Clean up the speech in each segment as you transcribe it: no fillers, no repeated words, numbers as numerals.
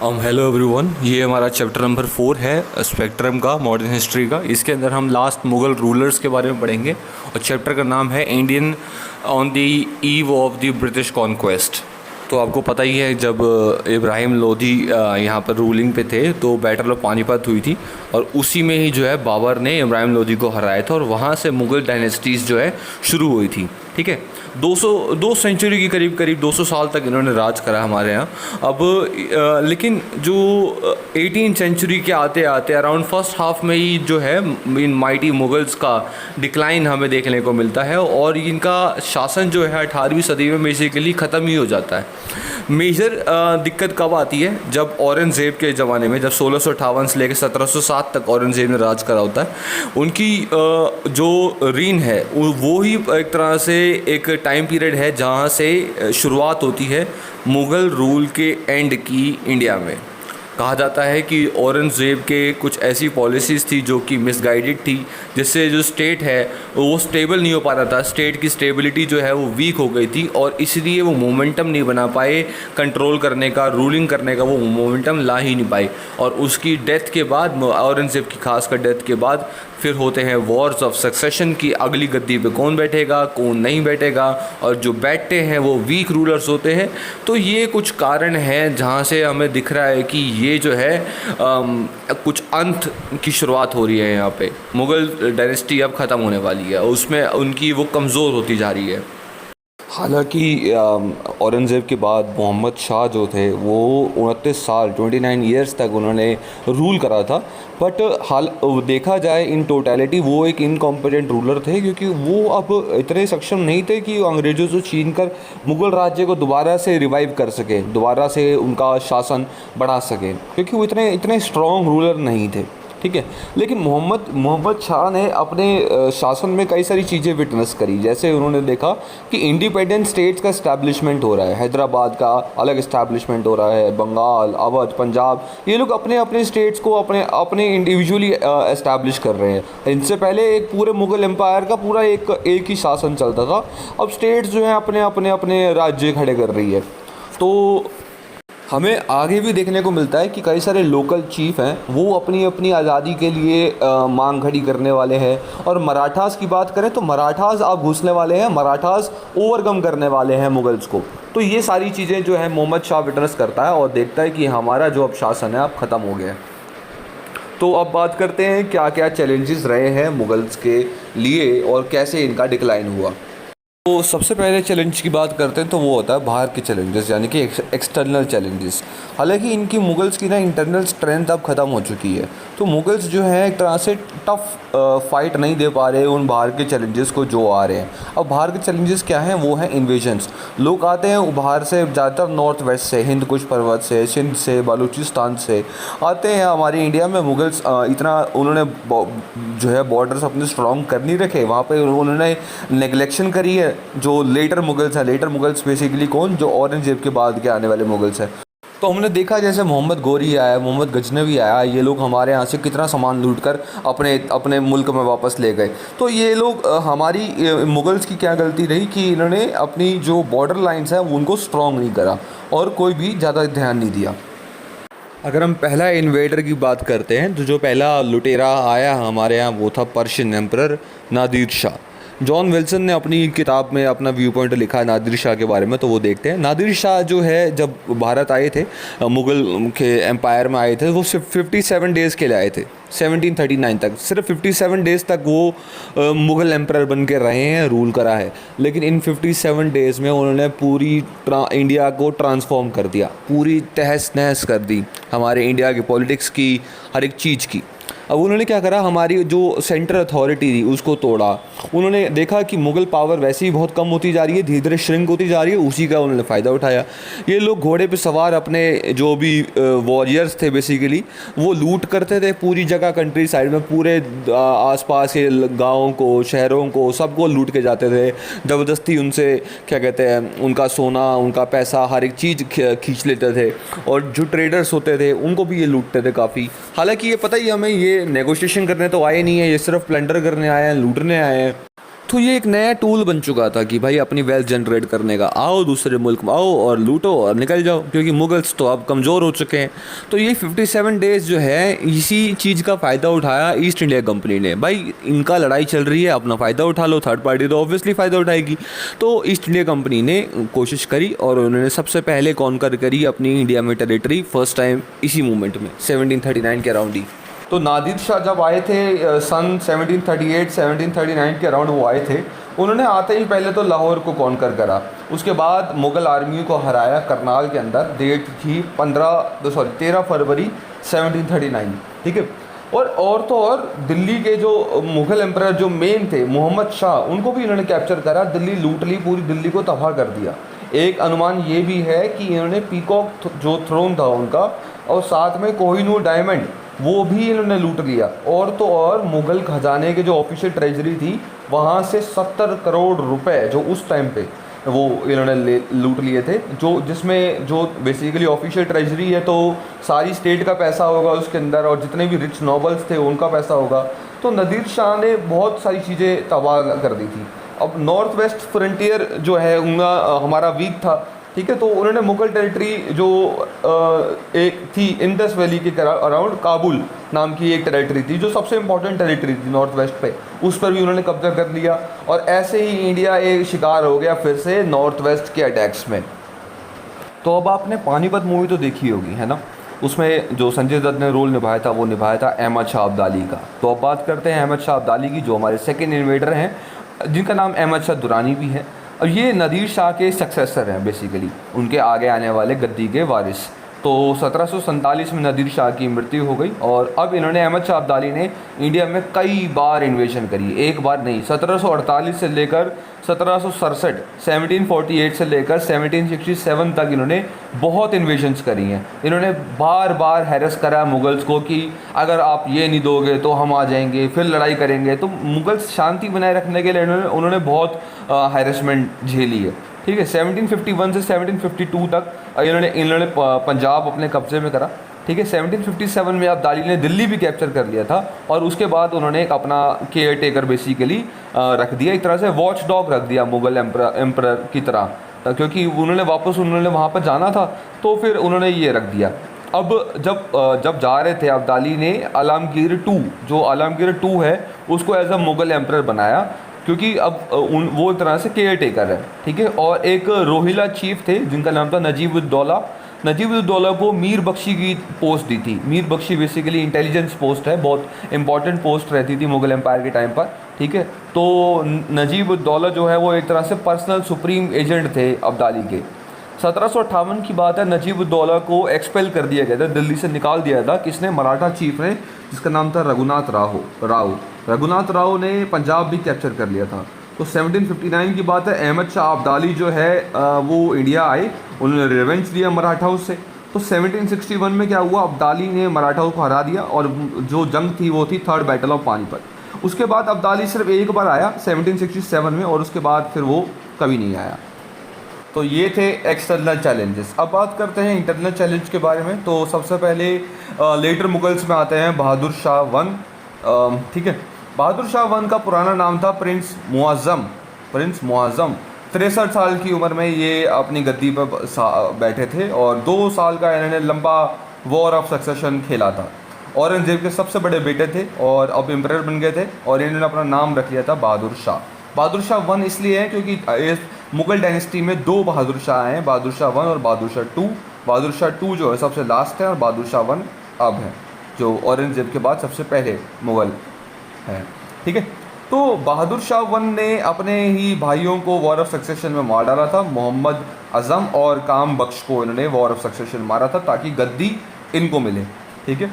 Hello everyone, ये हमारा chapter number 4 है स्पेक्ट्रम का, मॉडर्न हिस्ट्री का। इसके अंदर हम लास्ट मुग़ल रूलर्स के बारे में पढ़ेंगे और चैप्टर का नाम है Indian on the eve of the British conquest. तो आपको पता ही है, जब इब्राहिम लोधी यहाँ पर रूलिंग पे थे तो बैटल ऑफ पानीपत हुई थी और उसी में ही जो है बाबर ने इब्राहिम लोधी को हराया था और वहाँ से मुग़ल डायनेस्टीज़ जो है शुरू हुई थी। ठीक है, 2 सेंचुरी की करीब 200 साल तक इन्होंने राज करा हमारे यहाँ। अब लेकिन जो 18 सेंचुरी के आते आते अराउंड फर्स्ट हाफ में ही जो है इन माइटी मुगल्स का डिक्लाइन हमें देखने को मिलता है और इनका शासन जो है 18वीं सदी में बेसिकली ख़त्म ही हो जाता है। मेजर दिक्कत कब आती है? जब औरंगज़ेब के ज़माने में, जब 1658 से लेकर 1707 तक औरंगज़ेब ने राज करा होता है, उनकी जो रीन है वो ही एक तरह से एक टाइम पीरियड है जहाँ से शुरुआत होती है मुग़ल रूल के एंड की इंडिया में। कहा जाता है कि औरंगज़ेब के कुछ ऐसी पॉलिसीज़ थी जो कि मिसगाइडेड थी, जिससे जो स्टेट है वो स्टेबल नहीं हो पा रहा था। स्टेट की स्टेबिलिटी जो है वो वीक हो गई थी और इसलिए वो मोमेंटम नहीं बना पाए कंट्रोल करने का, रूलिंग करने का वो मोमेंटम ला ही नहीं पाए। और उसकी डेथ के बाद, औरंगज़ेब की खासकर डेथ के बाद, फिर होते हैं वॉर्स ऑफ सक्सेशन की अगली गद्दी पे कौन बैठेगा कौन नहीं बैठेगा, और जो बैठते हैं वो वीक रूलर्स होते हैं। तो ये कुछ कारण हैं जहाँ से हमें दिख रहा है कि ये जो है कुछ अंत की शुरुआत हो रही है। यहाँ पे मुग़ल डायनेस्टी अब ख़त्म होने वाली है, उसमें उनकी वो कमज़ोर होती जा रही है। हालांकि औरंगज़ेब के बाद मोहम्मद शाह जो थे वो 29 साल 29 ईयर्स तक उन्होंने रूल करा था। बट देखा जाए इन टोटलिटी वो एक इनकॉम्पिटेंट रूलर थे, क्योंकि वो अब इतने सक्षम नहीं थे कि अंग्रेज़ों से छीन कर मुग़ल राज्य को दोबारा से रिवाइव कर सके, दोबारा से उनका शासन बढ़ा सके, क्योंकि वो इतने स्ट्रॉन्ग रूलर नहीं थे। ठीक है, लेकिन मोहम्मद शाह ने अपने शासन में कई सारी चीज़ें विटनेस करी। जैसे उन्होंने देखा कि इंडिपेंडेंट स्टेट्स का इस्टेब्लिशमेंट हो रहा है, हैदराबाद का अलग इस्टेब्लिशमेंट हो रहा है, बंगाल, अवध, पंजाब, ये लोग अपने अपने स्टेट्स को अपने इंडिविजुअली इस्टेब्लिश कर रहे हैं। इनसे पहले एक पूरे मुग़ल एम्पायर का पूरा एक ही शासन चलता था, अब स्टेट्स जो हैं अपने राज्य खड़े कर रही है। तो हमें आगे भी देखने को मिलता है कि कई सारे लोकल चीफ हैं वो अपनी अपनी आज़ादी के लिए मांग खड़ी करने वाले हैं। और मराठास की बात करें तो मराठास अब घुसने वाले हैं, मराठास ओवरकम करने वाले हैं मुगल्स को। तो ये सारी चीज़ें जो है मोहम्मद शाह विटनेस करता है और देखता है कि हमारा जो अब शासन है अब ख़त्म हो गया है। तो अब बात करते हैं क्या क्या चैलेंजेस रहे हैं मुगल्स के लिए और कैसे इनका डिक्लाइन हुआ। तो सबसे पहले चैलेंज की बात करते हैं तो वो होता है बाहर के चैलेंजेस, यानी कि एक्सटर्नल चैलेंजेस। हालांकि इनकी मुगल्स की इंटरनल स्ट्रेंथ अब ख़त्म हो चुकी है, तो मुगल्स जो है एक तरह से टफ फाइट नहीं दे पा रहे उन बाहर के चैलेंजेस को जो आ रहे हैं। अब बाहर के चैलेंजेस क्या हैं? वो हैं इन्वेजन्स। लोग आते हैं बाहर से, ज़्यादातर नॉर्थ वेस्ट से, हिंद कुश पर्वत से, सिंध से, बलूचिस्तान से आते हैं हमारी इंडिया में। मुगल्स इतना उन्होंने जो है बॉर्डर्स अपने स्ट्रॉन्ग कर नहीं रखे, वहाँ पर उन्होंने नेगलेक्शन करी है जो लेटर मुगल्स हैं। लेटर मुगल्स बेसिकली कौन? जो औरंगज़ेब के बाद के आने वाले मुगल्स हैं। तो हमने देखा जैसे मोहम्मद गोरी आया, मोहम्मद गजनवी आया, ये लोग हमारे यहाँ से कितना सामान लूट कर अपने मुल्क में वापस ले गए। तो ये लोग हमारी मुगल्स की क्या गलती रही कि इन्होंने अपनी जो बॉर्डर लाइन्स हैं उनको स्ट्रॉन्ग नहीं करा और कोई भी ज़्यादा ध्यान नहीं दिया। अगर हम पहला इन्वेडर की बात करते हैं तो जो पहला लुटेरा आया हमारे यहाँ वो था Persian emperor Nadir Shah. John Wilson ने अपनी किताब में अपना व्यू पॉइंट लिखा है नादिर शाह के बारे में, तो वो देखते हैं। नादिर शाह जो है जब भारत आए थे, मुग़ल के एम्पायर में आए थे, वो सिर्फ 57 डेज़ के लिए आए थे। 1739 तक सिर्फ 57 डेज़ तक वो मुग़ल एम्परर बन के रहे हैं, रूल करा है। लेकिन इन 57 डेज़ में उन्होंने पूरी इंडिया को ट्रांसफॉर्म कर दिया, पूरी तहस नहस कर दी हमारे इंडिया की पॉलिटिक्स की, हर एक चीज़ की। अब उन्होंने क्या करा, हमारी जो सेंट्रल अथॉरिटी थी उसको तोड़ा। उन्होंने देखा कि मुग़ल पावर वैसे ही बहुत कम होती जा रही है, धीरे धीरे श्रिंक होती जा रही है, उसी का उन्होंने फ़ायदा उठाया। ये लोग घोड़े पे सवार अपने जो भी वॉरियर्स थे बेसिकली वो लूट करते थे पूरी जगह, कंट्री साइड में पूरे आसपास के गाँवों को, शहरों को, सबको लूट के जाते थे। ज़बरदस्ती उनसे क्या कहते हैं, उनका सोना, उनका पैसा, हर एक चीज़ खींच लेते थे। और जो ट्रेडर्स होते थे उनको भी ये लूटते थे काफ़ी। हालांकि ये पता ही हमें, ये नेगोशिएशन करने तो आए नहीं है, ये सिर्फ प्लंडर करने आए हैं, लूटने आए हैं। तो ये एक नया टूल बन चुका था कि भाई अपनी वेल्थ जनरेट करने का, आओ दूसरे मुल्क में आओ और लूटो और निकल जाओ, क्योंकि मुगल्स तो अब कमज़ोर हो चुके हैं। तो ये 57 डेज़ जो है इसी चीज़ का फ़ायदा उठाया ईस्ट इंडिया कंपनी ने। भाई इनका लड़ाई चल रही है, अपना फ़ायदा उठा लो, थर्ड पार्टी तो ऑब्वियसली फ़ायदा उठाएगी। तो ईस्ट इंडिया कंपनी ने कोशिश करी और उन्होंने सबसे पहले कॉन्कर करी अपनी इंडिया में टेरिटरी, फर्स्ट टाइम इसी मूवमेंट में 1739 के अराउंड ही। तो नादिर शाह जब आए थे सन 1738-1739 के अराउंड वो आए थे, उन्होंने आते ही पहले तो लाहौर को कॉन्कर करा, उसके बाद मुग़ल आर्मी को हराया करनाल के अंदर। डेट थी 13 फरवरी 1739, ठीक है। और तो और दिल्ली के जो मुग़ल एम्परर जो मेन थे मोहम्मद शाह, उनको भी इन्होंने कैप्चर करा, दिल्ली लूट ली, पूरी दिल्ली को तबाह कर दिया। एक अनुमान ये भी है कि इन्होंने पीकॉक जो थ्रोन था उनका, और साथ में कोहिनूर डायमंड, वो भी इन्होंने लूट लिया। और तो और मुग़ल खजाने के जो ऑफिशियल ट्रेजरी थी वहाँ से 70 करोड़ रुपए जो उस टाइम पे वो इन्होंने लूट लिए थे, जो जिसमें जो बेसिकली ऑफिशियल ट्रेजरी है तो सारी स्टेट का पैसा होगा उसके अंदर, और जितने भी रिच नॉबल्स थे उनका पैसा होगा। तो नादिर शाह ने बहुत सारी चीज़ें तबाह कर दी थी। अब नॉर्थ वेस्ट फ्रंटियर जो है उनका हमारा वीक था, ठीक है। तो उन्होंने मुगल टेरिटरी जो एक थी इंडस वैली के अराउंड, काबुल नाम की एक टेरिटरी थी जो सबसे इंपॉर्टेंट टेरिटरी थी नॉर्थ वेस्ट पे, उस पर भी उन्होंने कब्जा कर लिया। और ऐसे ही इंडिया एक शिकार हो गया फिर से नॉर्थ वेस्ट के अटैक्स में। तो अब आपने पानीपत मूवी तो देखी होगी, है ना, उसमें जो संजय दत्त ने रोल निभाया था वो निभाया था अहमद शाह अब्दाली का। तो अब बात करते हैं अहमद शाह अब्दाली की, जो हमारे सेकेंड इन्वेडर हैं, जिनका नाम अहमद शाह दुरानी भी है। और ये नादिर शाह के सक्सेसर हैं, बेसिकली उनके आगे आने वाले गद्दी के वारिस। तो 1747 में नादिर शाह की मृत्यु हो गई, और अब इन्होंने अहमद शाह अब्दाली ने इंडिया में कई बार इन्वेशन करी, एक बार नहीं। 1748 से लेकर 1767, 1748 से लेकर 1767 तक इन्होंने बहुत इन्वेशंस करी हैं। इन्होंने बार बार हैरेस करा मुगल्स को कि अगर आप ये नहीं दोगे तो हम आ जाएंगे, फिर लड़ाई करेंगे। तो मुगल्स शांति बनाए रखने के लिए उन्होंने बहुत हैरेसमेंट झेली है, ठीक है। 1751 से 1752 तक इन्होंने पंजाब अपने कब्जे में करा, ठीक है। 1757 में अब्दाली ने दिल्ली भी कैप्चर कर लिया था, और उसके बाद उन्होंने एक अपना केयर टेकर बेसिकली रख दिया, एक तरह से वॉच डॉग रख दिया मुगल एम्परर की तरह, क्योंकि उन्होंने वहाँ पर जाना था, तो फिर उन्होंने ये रख दिया। अब जब जा रहे थे अब्दाली ने आलमगीर टू है उसको एज अ मुगल एम्परर बनाया, क्योंकि अब वो एक तरह से केयर टेकर है, ठीक है। और एक रोहिला चीफ थे जिनका नाम था नजीब-उद-दौला को मीर बख्शी की पोस्ट दी थी। Mir Bakhshi basically intelligence post है, बहुत इंपॉर्टेंट पोस्ट रहती थी मुगल एम्पायर के टाइम पर, ठीक है। तो नजीब-उद-दौला जो है वो एक तरह से पर्सनल सुप्रीम एजेंट थे अब्दाली के। 1758 की बात है, नजीब-उद-दौला को एक्सपेल कर दिया गया था, दिल्ली से निकाल दिया था। किसने? मराठा चीफ ने, जिसका नाम था रघुनाथ राव ने पंजाब भी कैप्चर कर लिया था। तो 1759 की बात है, अहमद शाह अब्दाली जो है वो इंडिया आए, उन्होंने रिवेंज लिया मराठाओं से। तो 1761 में क्या हुआ, अब्दाली ने मराठाओं को हरा दिया, और जो जंग थी वो थी थर्ड बैटल ऑफ पानीपत। उसके बाद अब्दाली सिर्फ एक बार आया 1767 में, और उसके बाद फिर वो कभी नहीं आया। तो ये थे एक्सटर्नल चैलेंजेस। अब बात करते हैं इंटरनल चैलेंज के बारे में। तो सबसे पहले लेटर मुगल्स में आते हैं बहादुर शाह वन, ठीक है। बहादुर शाह वन का पुराना नाम था प्रिंस मुअज़्ज़म। 63 साल की उम्र में ये अपनी गद्दी पर बैठे थे, और 2 साल का इन्होंने लंबा वॉर ऑफ सक्सेशन खेला था। औरंगजेब के सबसे बड़े बेटे थे, और अब एम्परर बन गए थे, और इन्होंने अपना नाम रख लिया था बहादुर शाह। बहादुर शाह वन इसलिए है क्योंकि मुगल डायनेस्टी में 2 बहादुर शाह हैं, बहादुर शाह वन और बहादुर शाह टू। बहादुर शाह टू जो है सबसे लास्ट है, और बहादुर शाह वन अब है, जो औरंगजेब के बाद सबसे पहले मुगल है, ठीक है। तो बहादुर शाह वन ने अपने ही भाइयों को वॉर ऑफ सक्सेशन में मार डाला था। मोहम्मद आज़म और काम बख्श को इन्होंने वॉर ऑफ सक्सेशन मारा था ताकि गद्दी इनको मिले, ठीक है।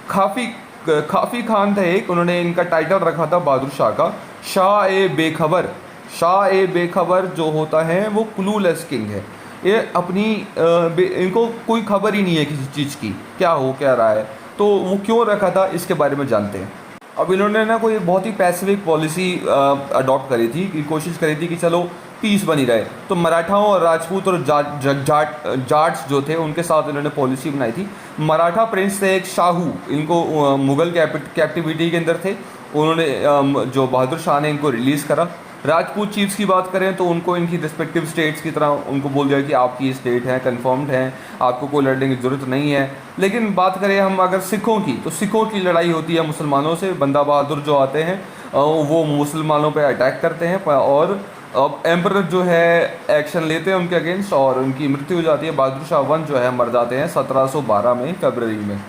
खाफी खान थे एक, उन्होंने इनका टाइटल रखा था बहादुर शाह का शाह ए बेखबर जो होता है वो क्लूलेस किंग है। ये अपनी इनको कोई खबर ही नहीं है किसी चीज़ की, क्या हो क्या रहा है। तो वो क्यों रखा था इसके बारे में जानते हैं। अब इन्होंने ना कोई बहुत ही पैसिफिक पॉलिसी अडॉप्ट करी थी, कि कोशिश करी थी कि चलो पीस बनी रहे। तो मराठाओं और राजपूत और जाट्स जो थे उनके साथ इन्होंने पॉलिसी बनाई थी। मराठा प्रिंस थे एक शाहू, इनको मुग़ल कैप्टिविटी के अंदर थे। उन्होंने जो बहादुर शाह ने इनको रिलीज़ करा, राजपूत चीफ्स की बात करें तो उनको इनकी रिस्पेक्टिव स्टेट्स की तरह उनको बोल दिया कि आपकी स्टेट है, कन्फर्म्ड है, आपको कोई लड़ने की ज़रूरत नहीं है। लेकिन बात करें हम अगर सिखों की, तो सिखों की लड़ाई होती है मुसलमानों से। बंदा बहादुर जो आते हैं वो मुसलमानों पे अटैक करते हैं और अब एम्परर जो है एक्शन लेते हैं उनके अगेंस्ट और उनकी मृत्यु हो जाती है। बहादुर शाह वन जो है मर जाते हैं 1712 में, फरवरी में।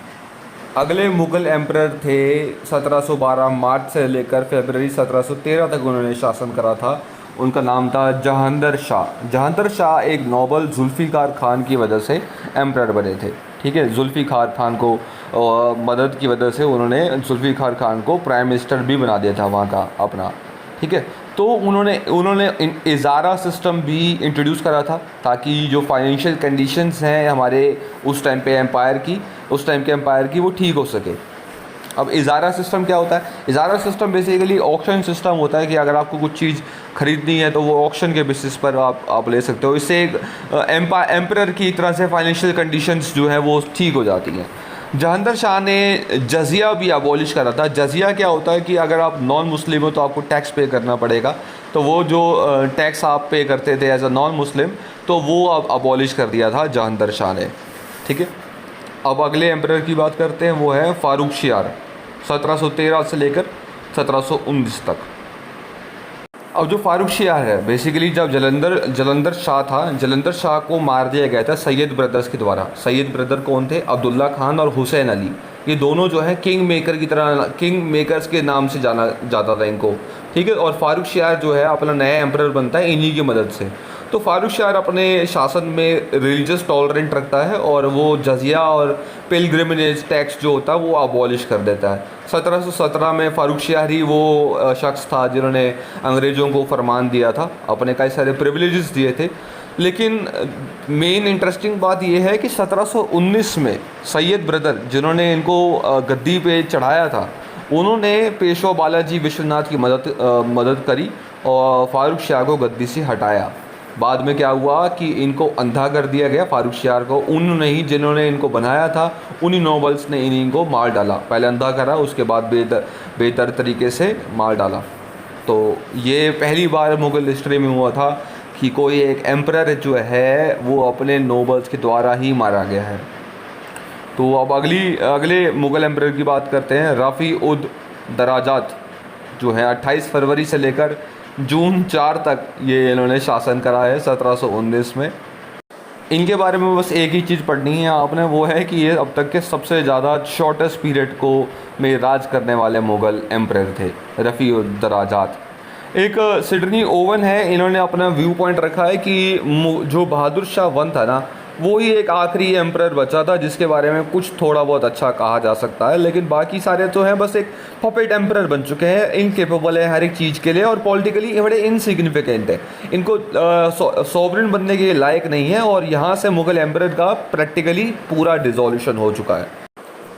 अगले मुग़ल एम्परर थे 1712 मार्च से लेकर फरवरी 1713 तक उन्होंने शासन करा था। उनका नाम था जहांगीर शाह। जहांगीर शाह एक नोबल जुल्फ़िकार खान की वजह से एम्परर बने थे। ठीक है, जुल्फ़िकार खान को मदद की वजह से उन्होंने जुल्फ़िकार खान को प्राइम मिनिस्टर भी बना दिया था वहाँ का अपना। ठीक है, तो उन्होंने इजारा सिस्टम भी इंट्रोड्यूस करा था ताकि जो फाइनेंशियल कंडीशंस हैं हमारे उस टाइम पे एम्पायर की, उस टाइम के एम्पायर की, वो ठीक हो सके। अब इजारा सिस्टम क्या होता है? इजारा सिस्टम बेसिकली ऑक्शन सिस्टम होता है कि अगर आपको कुछ चीज़ खरीदनी है तो वो ऑक्शन के बेसिस पर आप ले सकते हो। इससे एक एम्परर की तरह से फाइनेंशियल कंडीशंस जो है वो ठीक हो जाती हैं। जहांगीर शाह ने जजिया भी अबॉलिश करा था। जजिया क्या होता है कि अगर आप नॉन मुस्लिम हो तो आपको टैक्स पे करना पड़ेगा, तो वो जो टैक्स आप पे करते थे एज अ नॉन मुस्लिम, तो वो अब अबॉलिश कर दिया था जहांगीर शाह ने। ठीक है, अब अगले एम्परर की बात करते हैं, वो है फारूक शियार, 1713 से लेकर 1719 तक। अब जो फारूक शियार है बेसिकली जब जलंधर शाह था, जलंधर शाह को मार दिया गया था सैयद ब्रदर्स के द्वारा। सैयद ब्रदर कौन थे? अब्दुल्ला खान और हुसैन अली। ये दोनों जो हैं किंग मेकर की तरह, किंग मेकर्स के नाम से जाना जाता था इनको। ठीक है, और फारूक शियार जो है अपना नया एम्परर बनता है इन्हीं की मदद से। तो फारूक शियार अपने शासन में रिलीजियस टॉलरेंट रखता है और वो जजिया और पिलग्रिमेज टैक्स जो होता है वो अबॉलिश कर देता है। 1717 में फारूक शियार ही वो शख्स था जिन्होंने अंग्रेज़ों को फरमान दिया था, अपने कई सारे प्रिविलेजेस दिए थे। लेकिन मेन इंटरेस्टिंग बात यह है कि 1719 में सैयद ब्रदर जिन्होंने इनको गद्दी पे चढ़ाया था, उन्होंने पेशवा बालाजी विश्वनाथ की मदद करी और फारूक शियार को गद्दी से हटाया। बाद में क्या हुआ कि इनको अंधा कर दिया गया फारूक शियार को। उन्होंने ही जिन्होंने इनको बनाया था, उन्हीं नोबल्स ने इनको मार डाला। पहले अंधा करा, उसके बाद बेहतर तरीके से मार डाला। तो ये पहली बार मुग़ल हिस्ट्री में हुआ था कि कोई एक एम्परर जो है वो अपने नोबल्स के द्वारा ही मारा गया है। तो अब अगले मुग़ल एम्परर की बात करते हैं, रफ़ी उद दराजात जो है 28 फरवरी से लेकर जून 4 तक ये इन्होंने शासन करा है 1719 में। इनके बारे में बस एक ही चीज़ पढ़नी है आपने, वो है कि ये अब तक के सबसे ज़्यादा शॉर्टेस्ट पीरियड को में राज करने वाले मुग़ल एम्परर थे, रफ़ी उद दराजात। एक सिडनी ओवन है, इन्होंने अपना व्यू पॉइंट रखा है कि जो बहादुर शाह वन था ना, वो ही एक आखिरी एम्परर बचा था जिसके बारे में कुछ थोड़ा बहुत अच्छा कहा जा सकता है। लेकिन बाकी सारे तो हैं बस एक पपेट एम्परर बन चुके हैं, इनकेपेबल है हर एक चीज़ के लिए और पॉलिटिकली बड़े इनसिग्निफिकेंट है। इनको सॉवरेन बनने के लायक नहीं है और यहाँ से मुग़ल एम्परर का प्रैक्टिकली पूरा डिसोल्यूशन हो चुका है।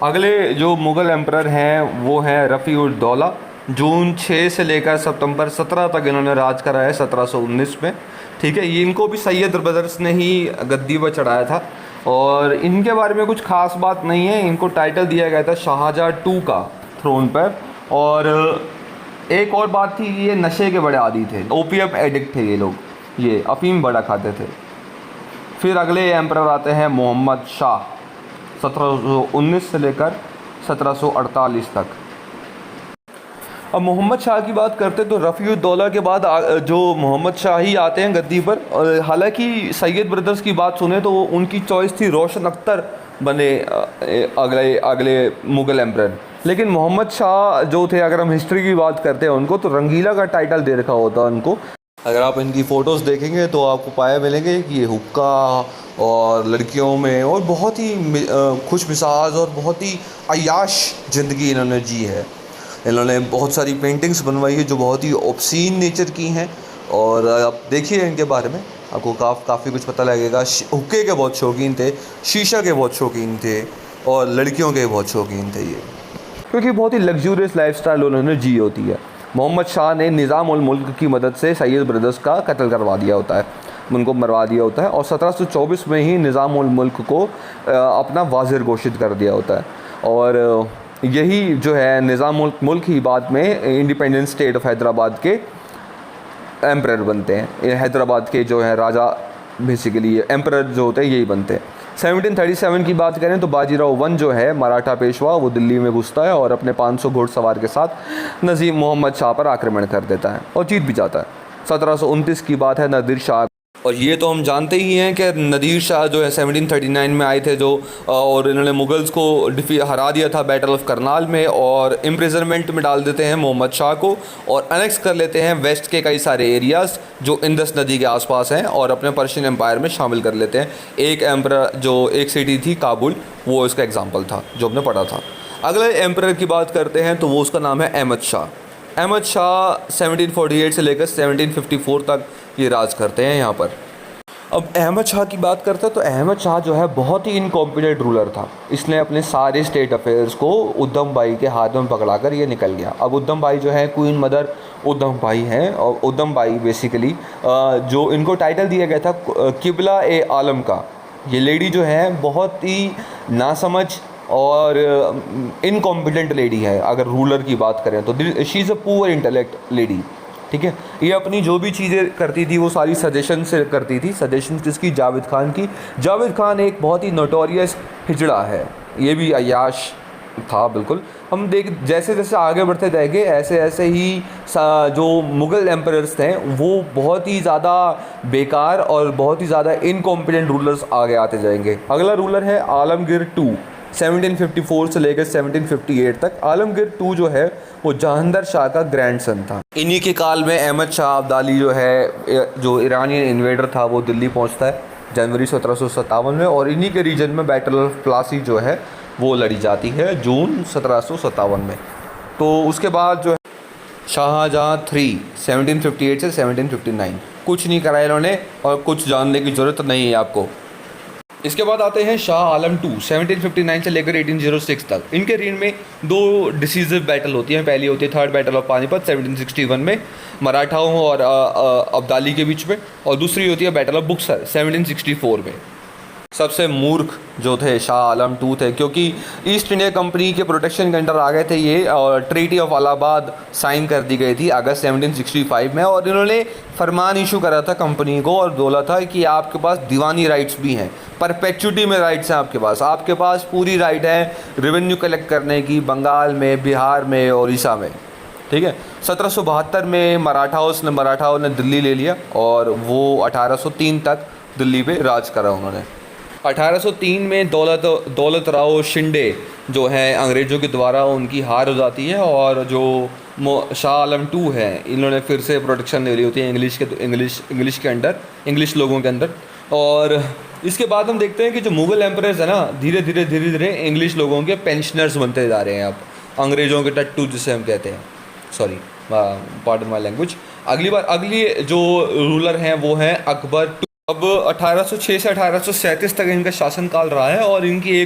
अगले जो मुग़ल एम्परर हैं वो हैं रफ़ी उद दौला। जून 6 से लेकर सितंबर 17 तक इन्होंने राज करा है 1719 में। ठीक है, ये इनको भी सैयद ब्रदर्स ने ही गद्दी पर चढ़ाया था और इनके बारे में कुछ ख़ास बात नहीं है। इनको टाइटल दिया गया था शाहजहाँ II का थ्रोन पर। और एक और बात थी, ये नशे के बड़े आदी थे, ओपियम एडिक्ट थे ये लोग, ये अफीम बड़ा खाते थे। फिर अगले एम्परर आते हैं मोहम्मद शाह, 1719 से लेकर 1748 तक। अब मोहम्मद शाह की बात करते तो रफ़ी उद दौला के बाद जो मोहम्मद शाह ही आते हैं गद्दी पर। और हालांकि सैयद ब्रदर्स की बात सुने तो उनकी चॉइस थी रोशन अख्तर बने अगले मुग़ल एम्परर। लेकिन मोहम्मद शाह जो थे, अगर हम हिस्ट्री की बात करते हैं उनको, तो रंगीला का टाइटल दे रखा होता है उनको। अगर आप इनकी फ़ोटोज़ देखेंगे तो आपको पाया मिलेंगे कि ये हुक्का और लड़कियों में और बहुत ही खुश मिजाज और बहुत ही अय्याश ज़िंदगी इन्होंने जी है। इन्होंने बहुत सारी पेंटिंग्स बनवाई है जो बहुत ही ऑब्सीन नेचर की हैं। और आप देखिए इनके बारे में, आपको काफ़ी कुछ पता लगेगा। हुक्के के बहुत शौकीन थे, शीशा के बहुत शौकीन थे और लड़कियों के बहुत शौकीन थे ये, क्योंकि बहुत ही लग्जूरियस लाइफस्टाइल उन्होंने जी होती है। मोहम्मद शाह ने निज़ाम उल मुल्क की मदद से सैयद ब्रदर्स का कत्ल करवा दिया होता है, उनको मरवा दिया होता है और 1724 में ही निज़ाम उल मुल्क को अपना वाज़िर घोषित कर दिया होता है। और यही जो है निज़ाम उल मुल्क ही बाद में इंडिपेंडेंट स्टेट ऑफ हैदराबाद के एम्परर बनते हैं। ये हैदराबाद के जो है राजा, बेसिकली एम्परर जो होते हैं यही बनते हैं। 1737 की बात करें तो बाजीराव वन जो है मराठा पेशवा, वो दिल्ली में घुसता है और अपने 500 घुड़सवार के साथ नजीम मोहम्मद शाह पर आक्रमण कर देता है और जीत भी जाता है। 1729 की बात है, नादिर शाह, और ये तो हम जानते ही हैं कि नादिर शाह जो है 1739 में आए थे जो, और इन्होंने मुगल्स को हरा दिया था बैटल ऑफ करनाल में, और इम्प्रिजनमेंट में डाल देते हैं मोहम्मद शाह को और अनेक्स कर लेते हैं वेस्ट के कई सारे एरियाज़ जो इंडस नदी के आसपास हैं और अपने पर्शियन एम्पायर में शामिल कर लेते हैं। एक एम्परर जो एक सिटी थी काबुल, वो इसका एग्जाम्पल था जो हमने पढ़ा था। अगले एम्परर की बात करते हैं तो वो उसका नाम है अहमद शाह। अहमद शाह 1748 से लेकर 1754 तक ये राज करते हैं यहाँ पर। अब अहमद शाह की बात करते हैं तो अहमद शाह जो है बहुत ही इनकॉम्पिटेंट रूलर था। इसने अपने सारे स्टेट अफेयर्स को उद्धम भाई के हाथ में पकड़ाकर ये निकल गया। अब उद्धम भाई जो है क्वीन मदर उद्धम भाई हैं, और उद्धम भाई बेसिकली जो इनको टाइटल दिया गया था किबला ए आलम का। ये लेडी जो है बहुत ही नासमझ और इनकॉम्पिटेंट लेडी है। अगर रूलर की बात करें तो she is a poor intellect lady, ठीक है। ये अपनी जो भी चीज़ें करती थी वो सारी सजेशन से करती थी। सजेशन किसकी? जावेद खान की। जावेद खान एक बहुत ही नोटोरियस हिजड़ा है, ये भी अय्याश था बिल्कुल। हम जैसे जैसे आगे बढ़ते जाएंगे ऐसे ऐसे ही जो मुग़ल एम्परर्स थे वो बहुत ही ज़्यादा बेकार और बहुत ही ज़्यादा इनकॉम्पिटेंट रूलर्स आगे आते जाएंगे। अगला रूलर है आलमगीर टू, 1754 से लेकर 1758 तक। आलमगीर टू जो है वो जहांगीर शाह का ग्रैंडसन था। इन्हीं के काल में अहमद शाह अब्दाली जो है, जो ईरानियन इन्वेडर था, वो दिल्ली पहुंचता है जनवरी 1757 में, और इन्हीं के रीजन में बैटल ऑफ प्लासी जो है वो लड़ी जाती है जून 1757 में। तो उसके बाद जो है शाहजहाँ 3 1758 से 1759, कुछ नहीं करा इन्होंने और कुछ जानने की ज़रूरत नहीं है आपको। इसके बाद आते हैं शाह आलम 2 1759 से लेकर 1806 तक। इनके रेन में दो डिसीजिव बैटल होती हैं। पहली होती है थर्ड बैटल ऑफ पानीपत 1761 में मराठाओं और अब्दाली के बीच में, और दूसरी होती है बैटल ऑफ बुक्सर 1764 में। सबसे मूर्ख जो थे शाह आलम 2 थे, क्योंकि ईस्ट इंडिया कंपनी के प्रोटेक्शन के अंडर आ गए थे ये, और ट्रीटी ऑफ अलाहाबाद साइन कर दी गई थी अगस्त 1765 में, और इन्होंने फरमान इशू करा था कंपनी को और बोला था कि आपके पास दीवानी राइट्स भी हैं, परपेचुटी में राइट्स हैं आपके पास पूरी राइट है रेवेन्यू कलेक्ट करने की, बंगाल में, बिहार में, उड़ीसा में, ठीक है। 1772 में मराठाओं ने दिल्ली ले लिया और वो 1803 तक दिल्ली पे राज करा उन्होंने। 1803 में दौलत राव शिंदे जो है अंग्रेज़ों के द्वारा उनकी हार हो जाती है, और जो शाह आलम 2 है इन्होंने फिर से प्रोटेक्शन ले ली होती है इंग्लिश के अंडर, इंग्लिश लोगों के अंदर। और इसके बाद हम देखते हैं कि जो मुग़ल एम्परर्स है ना, धीरे धीरे इंग्लिश लोगों के पेंशनर्स बनते जा रहे हैं। अब अंग्रेज़ों के टट्टू जिसे हम कहते हैं, सॉरी पार्डन माय लैंग्वेज। अगली जो रूलर हैं वो हैं अकबर 2। अब 1806 से 1837 तक इनका शासनकाल रहा है, और इनकी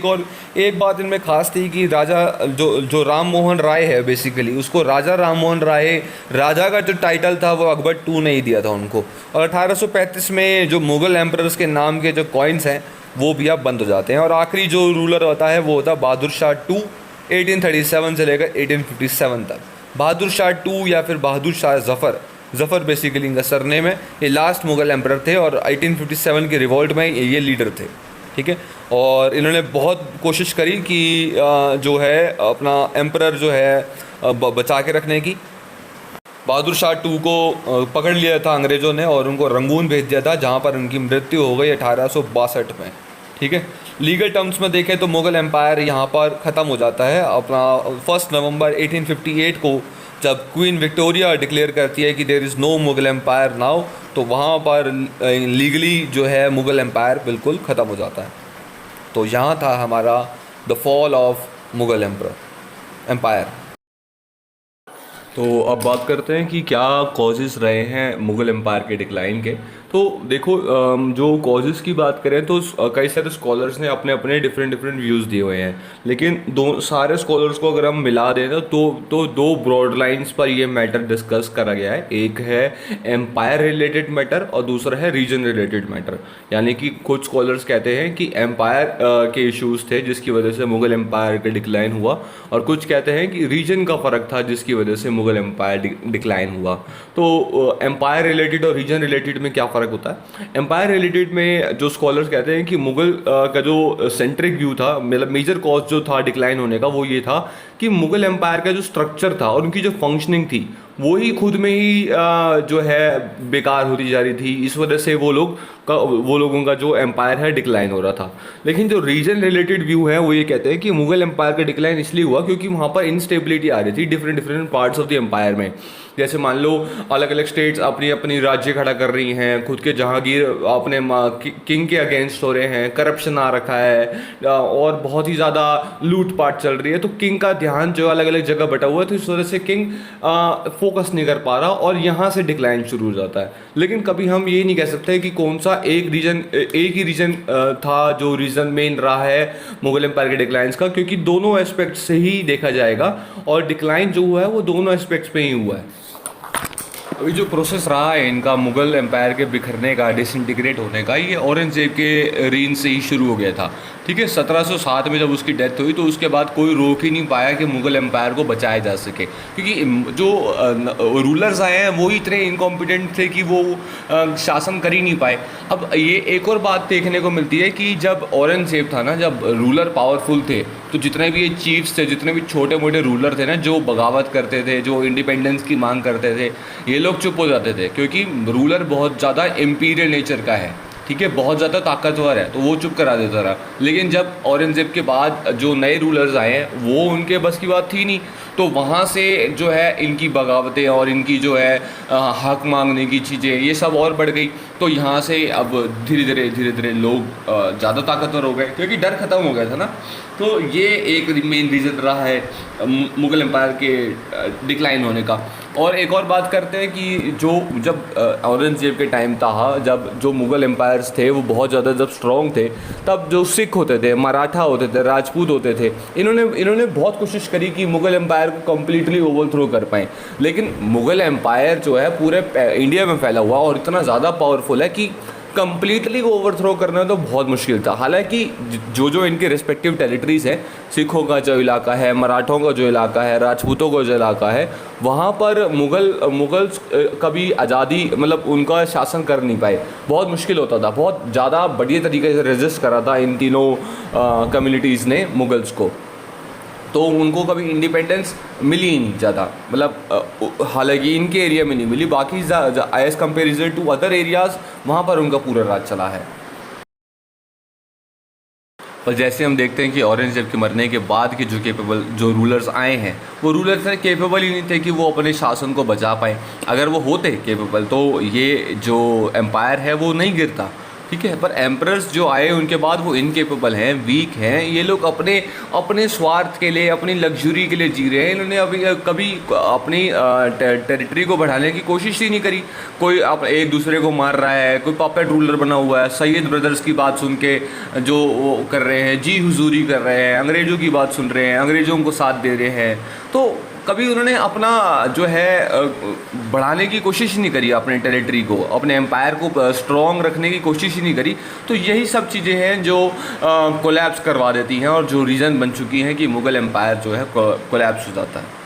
एक बात इनमें खास थी कि राजा जो राम मोहन राय है बेसिकली, उसको राजा राम मोहन राय, राजा का जो टाइटल था वो अकबर 2 ने ही दिया था उनको। और 1835 में जो मुग़ल एम्परर्स के नाम के जो कॉइन्स हैं वो भी अब बंद हो जाते हैं। और आखिरी जो रूलर होता है वो होता है बहादुर शाह 2 1837 से लेकर 1857 तक। बहादुर शाह 2 या फिर बहादुर शाह ज़फ़र बेसिकली इनका सरनेम है। ये लास्ट मुग़ल एम्परर थे और 1857 के रिवॉल्ट में ये लीडर थे, ठीक है। और इन्होंने बहुत कोशिश करी कि जो है अपना एम्परर जो है बचा के रखने की। बहादुर शाह 2 को पकड़ लिया था अंग्रेज़ों ने और उनको रंगून भेज दिया था, जहाँ पर उनकी मृत्यु हो गई 1862 में, ठीक है। लीगल टर्म्स में देखें तो मुग़ल एम्पायर यहाँ पर ख़त्म हो जाता है अपना 1 नवंबर 1858 को, जब क्वीन विक्टोरिया डिक्लेयर करती है कि there is no Mughal empire now, तो वहाँ पर लीगली जो है मुग़ल एम्पायर बिल्कुल ख़त्म हो जाता है। तो यहाँ था हमारा the fall of Mughal empire. तो अब बात करते हैं कि क्या कॉजेज़ रहे हैं मुग़ल एम्पायर के डिक्लाइन के। तो देखो जो कॉजेज़ की बात करें तो कई सारे स्कॉलर्स ने अपने अपने डिफरेंट डिफरेंट व्यूज़ दिए हुए हैं, लेकिन दो सारे स्कॉलर्स को अगर हम मिला दें ना तो दो ब्रॉड लाइंस पर ये मैटर डिस्कस करा गया है। एक है एम्पायर रिलेटेड मैटर और दूसरा है रीजन रिलेटेड मैटर। यानी कि कुछ स्कॉलर्स कहते हैं कि एम्पायर के इश्यूज़ थे जिसकी वजह से मुग़ल एम्पायर का डिक्लाइन हुआ, और कुछ कहते हैं कि रीजन का फ़र्क था जिसकी वजह से मुग़ल एम्पायर डिक्लाइन हुआ। तो एम्पायर रिलेटेड और रीजन रिलेटेड में क्या फ़र्क होता है? एम्पायर रिलेटेड में जो स्कॉलर्स कहते हैं कि मुग़ल का जो सेंट्रिक व्यू था, मतलब मेजर कॉज जो था डिक्लाइन होने का, वो ये था कि मुग़ल एम्पायर का जो स्ट्रक्चर था और उनकी जो फंक्शनिंग थी वो ही खुद में ही जो है बेकार होती जा रही थी। इस वजह से वो लोगों का जो एम्पायर है डिक्लाइन हो रहा था। लेकिन जो रीजन रिलेटेड व्यू है वो ये कहते हैं कि मुग़ल एम्पायर का डिक्लाइन इसलिए हुआ क्योंकि वहाँ पर इनस्टेबिलिटी आ रही थी different parts of the empire में। जैसे मान लो अलग अलग स्टेट्स अपनी अपनी राज्य खड़ा कर रही हैं, खुद के जहांगीर अपने किंग के अगेंस्ट हो रहे हैं, करप्शन आ रखा है और बहुत ही ज़्यादा लूटपाट चल रही है। तो किंग का ध्यान जो अलग अलग जगह बटा हुआ है, तो इस वजह से किंग फोकस नहीं कर पा रहा और यहाँ से डिक्लाइन शुरू हो जाता है। लेकिन कभी हम ये नहीं कह सकते कि कौन सा एक ही रीजन था जो रीज़न मेन रहा है मुग़ल एम्पायर के डिक्लाइंस का, क्योंकि दोनों एस्पेक्ट से ही देखा जाएगा और डिक्लाइन जो हुआ है वो दोनों एस्पेक्ट्स पे ही हुआ है। अभी जो प्रोसेस रहा है इनका मुग़ल एम्पायर के बिखरने का, डिसइंटीग्रेट होने का, ये औरंगज़ेब के रीन से ही शुरू हो गया था। ठीक है, 1707 में जब उसकी डेथ हुई तो उसके बाद कोई रोक ही नहीं पाया कि मुग़ल एम्पायर को बचाया जा सके, क्योंकि जो रूलर्स आए हैं वो ही इतने इनकॉम्पिटेंट थे कि वो शासन कर ही नहीं पाए। अब ये एक और बात देखने को मिलती है कि जब औरंगज़ेब था ना, जब रूलर पावरफुल थे, तो जितने भी ये चीफ्स थे, जितने भी छोटे मोटे रूलर थे ना, जो बगावत करते थे, जो इंडिपेंडेंस की मांग करते थे, ये लोग चुप हो जाते थे, क्योंकि रूलर बहुत ज़्यादा इम्पीरियल नेचर का है। ठीक है, बहुत ज़्यादा ताकतवर है, तो वो चुप करा देता रहा। लेकिन जब औरंगज़ेब के बाद जो नए रूलर्स आए हैं वो उनके बस की बात थी नहीं, तो वहाँ से जो है इनकी बगावतें और इनकी जो है हक मांगने की चीज़ें ये सब और बढ़ गई। तो यहाँ से अब धीरे धीरे लोग ज़्यादा ताकतवर हो गए क्योंकि डर ख़त्म हो गया था ना। तो ये एक मेन रीज़न रहा है मुग़ल एम्पायर के डिक्लाइन होने का। और एक और बात करते हैं कि जब औरंगज़ेब के टाइम था, जब जो मुग़ल एम्पायर्स थे वो बहुत ज़्यादा जब स्ट्रॉन्ग थे, तब जो सिख होते थे, मराठा होते थे, राजपूत होते थे, इन्होंने बहुत कोशिश करी कि मुग़ल एम्पायर को कम्प्लीटली ओवरथ्रो कर पाएँ। लेकिन मुग़ल एम्पायर जो है पूरे इंडिया में फैला हुआ और इतना ज़्यादा पावरफुल है कि कम्प्लीटली ओवरथ्रो करना तो बहुत मुश्किल था। हालांकि जो इनके रिस्पेक्टिव टेरिटरीज़ हैं, सिखों का जो इलाका है, मराठों का जो इलाका है, राजपूतों का जो इलाका है, वहाँ पर मुग़ल्स कभी आज़ादी मतलब उनका शासन कर नहीं पाए, बहुत मुश्किल होता था। बहुत ज़्यादा बढ़िया तरीके से रेजिस्ट करा था इन तीनों कम्युनिटीज़ ने मुग़ल्स को, तो उनको कभी इंडिपेंडेंस मिली ही नहीं ज़्यादा। मतलब हालांकि इनके एरिया में नहीं मिली, बाकी as comparison to other areas वहाँ पर उनका पूरा राज चला है। और जैसे हम देखते हैं कि औरंगज़ेब के मरने के बाद के जो रूलर्स आए हैं, वो रूलर्स केपेबल ही नहीं थे कि वो अपने शासन को बचा पाएँ। अगर वो होते केपेबल तो ये जो एम्पायर है वो नहीं गिरता। ठीक है, पर एम्परर्स जो आए उनके बाद वो इनकेपेबल हैं, वीक हैं, ये लोग अपने स्वार्थ के लिए, अपनी लग्जरी के लिए जी रहे हैं। इन्होंने अभी कभी अपनी टेरिटरी को बढ़ाने की कोशिश ही नहीं करी। कोई एक दूसरे को मार रहा है, कोई पपेट रूलर बना हुआ है, सैयद ब्रदर्स की बात सुन के जो वो कर रहे हैं, जी हुजूरी कर रहे हैं, अंग्रेज़ों की बात सुन रहे हैं, अंग्रेज़ों को साथ दे रहे हैं। तो कभी उन्होंने अपना जो है बढ़ाने की कोशिश ही नहीं करी, अपने टेरिटरी को, अपने एम्पायर को स्ट्रॉन्ग रखने की कोशिश ही नहीं करी। तो यही सब चीज़ें हैं जो कोलैप्स करवा देती हैं और जो रीज़न बन चुकी हैं कि मुग़ल एम्पायर जो है कोलैप्स हो जाता है।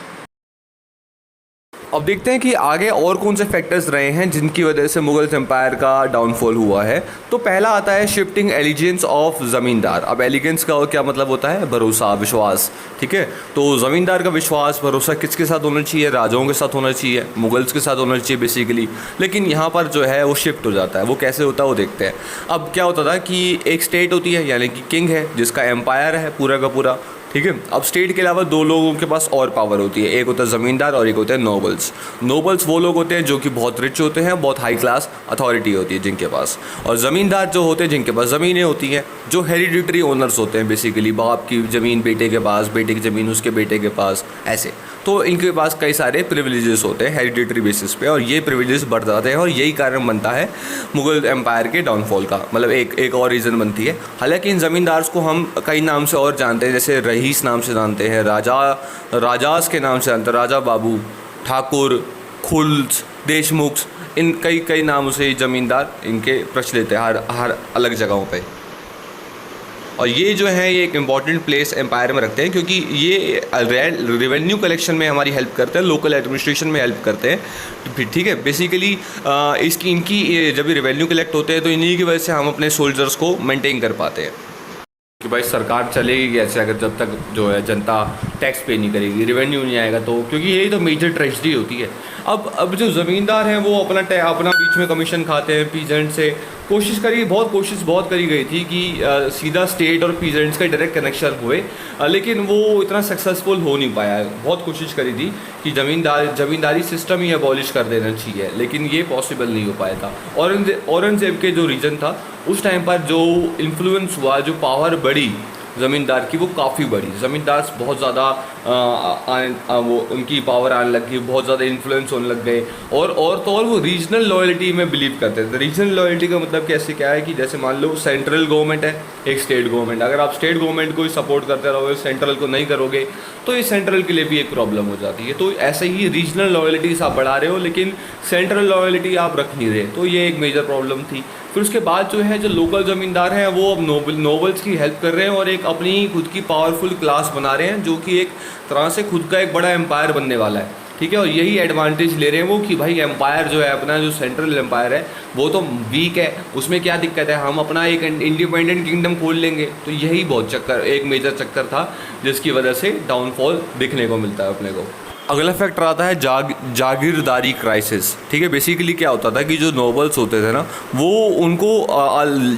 अब देखते हैं कि आगे और कौन से फैक्टर्स रहे हैं जिनकी वजह से मुग़ल एम्पायर का डाउनफॉल हुआ है। तो पहला आता है शिफ्टिंग एलिजेंस ऑफ ज़मींदार। अब एलिगेंस का क्या मतलब होता है? भरोसा, विश्वास। ठीक है, तो ज़मींदार का विश्वास, भरोसा किसके साथ होना चाहिए? राजाओं के साथ होना चाहिए, मुग़ल्स के साथ होना चाहिए बेसिकली। लेकिन यहाँ पर जो है वो शिफ्ट हो जाता है। वो कैसे होता है वो देखते हैं। अब क्या होता था कि एक स्टेट होती है, यानी कि किंग है जिसका एम्पायर है पूरा का पूरा। ठीक है। अब स्टेट के अलावा दो लोगों के पास और पावर होती है, एक होता है ज़मींदार और एक होता है नोबल्स। नोबल्स वो लोग होते हैं जो कि बहुत रिच होते हैं, बहुत हाई क्लास अथॉरिटी होती है जिनके पास, और ज़मींदार जो होते हैं जिनके पास ज़मीनें होती हैं, जो हेरिडिटरी ओनर्स होते हैं बेसिकली, बाप की ज़मीन बेटे के पास, बेटे की ज़मीन उसके बेटे के पास, ऐसे। तो इनके पास कई सारे प्रिविलेजेस होते हैं हेरिडिटरी बेसिस पे, और ये प्रिविलेजेस बढ़ जाते हैं और यही कारण बनता है मुग़ल एम्पायर के डाउनफॉल का, मतलब एक और रीज़न बनती है। हालांकि इन ज़मींदार्स को हम कई नाम से और जानते हैं, जैसे रईस नाम से जानते हैं, राजास के नाम से जानते हैं, राजा बाबू, ठाकुर, खुल्स, देशमुख, इन कई नामों से ज़मींदार इनके प्रचलित है हर अलग जगहों पे। और ये जो है ये एक इम्पॉर्टेंट प्लेस एम्पायर में रखते हैं, क्योंकि ये रेवेन्यू कलेक्शन में हमारी हेल्प करते हैं, लोकल एडमिनिस्ट्रेशन में हेल्प करते हैं, ठीक है। बेसिकली इनकी जब भी रेवेन्यू कलेक्ट होते हैं तो इन्हीं की वजह से हम अपने सोल्जर्स को मेंटेन कर पाते हैं कि भाई सरकार चलेगी कैसे अगर जब तक जो है जनता टैक्स पे नहीं करेगी, रेवेन्यू नहीं आएगा, तो क्योंकि यही तो मेजर ट्रेजेडी होती है। अब जो ज़मींदार हैं वो अपना बीच में कमीशन खाते हैं पीजेंट से। बहुत कोशिश करी गई थी कि सीधा स्टेट और पीजेंट्स का डायरेक्ट कनेक्शन हुए, लेकिन वो इतना सक्सेसफुल हो नहीं पाया। बहुत कोशिश करी थी कि ज़मींदारी सिस्टम ही अबॉलिश कर देना चाहिए, लेकिन ये पॉसिबल नहीं हो पाया था। औरंगज़ेब के जो रीजन था उस टाइम पर जो इन्फ्लुएंस हुआ, जो पावर बढ़ी ज़मींदार की, वो काफ़ी बड़ी। ज़मींदार बहुत ज़्यादा वो उनकी पावर आने लग गई, बहुत ज़्यादा इन्फ्लुएंस होने लग गए, और वो रीजनल लॉयल्टी में बिलीव करते थे। रीजनल लॉयल्टी का मतलब कैसे क्या है कि जैसे मान लो सेंट्रल गवर्नमेंट है, एक स्टेट गवर्नमेंट, अगर आप स्टेट गवर्नमेंट को ही सपोर्ट करते रहोगे, सेंट्रल को नहीं करोगे, तो ये सेंट्रल के लिए भी एक प्रॉब्लम हो जाती है। तो ऐसे ही रीजनल लॉयल्टीज आप बढ़ा रहे हो लेकिन सेंट्रल लॉयल्टी आप रख नहीं रहे, तो ये एक मेजर प्रॉब्लम थी। फिर उसके बाद जो है जो लोकल ज़मींदार हैं वो अब नोबल्स की हेल्प कर रहे हैं और एक अपनी खुद की पावरफुल क्लास बना रहे हैं, जो कि एक तरह से खुद का एक बड़ा एम्पायर बनने वाला है, ठीक है। और यही एडवांटेज ले रहे हैं वो कि भाई एम्पायर जो है अपना, जो सेंट्रल एम्पायर है वो तो वीक है, उसमें क्या दिक्कत है, हम अपना एक इंडिपेंडेंट किंगडम खोल लेंगे। तो यही बहुत एक मेजर चक्कर था जिसकी वजह से डाउनफॉल दिखने को मिलता है अपने को। अगला फैक्टर आता है जागीरदारी क्राइसिस, ठीक है। बेसिकली क्या होता था कि जो नोबल्स होते थे ना, वो उनको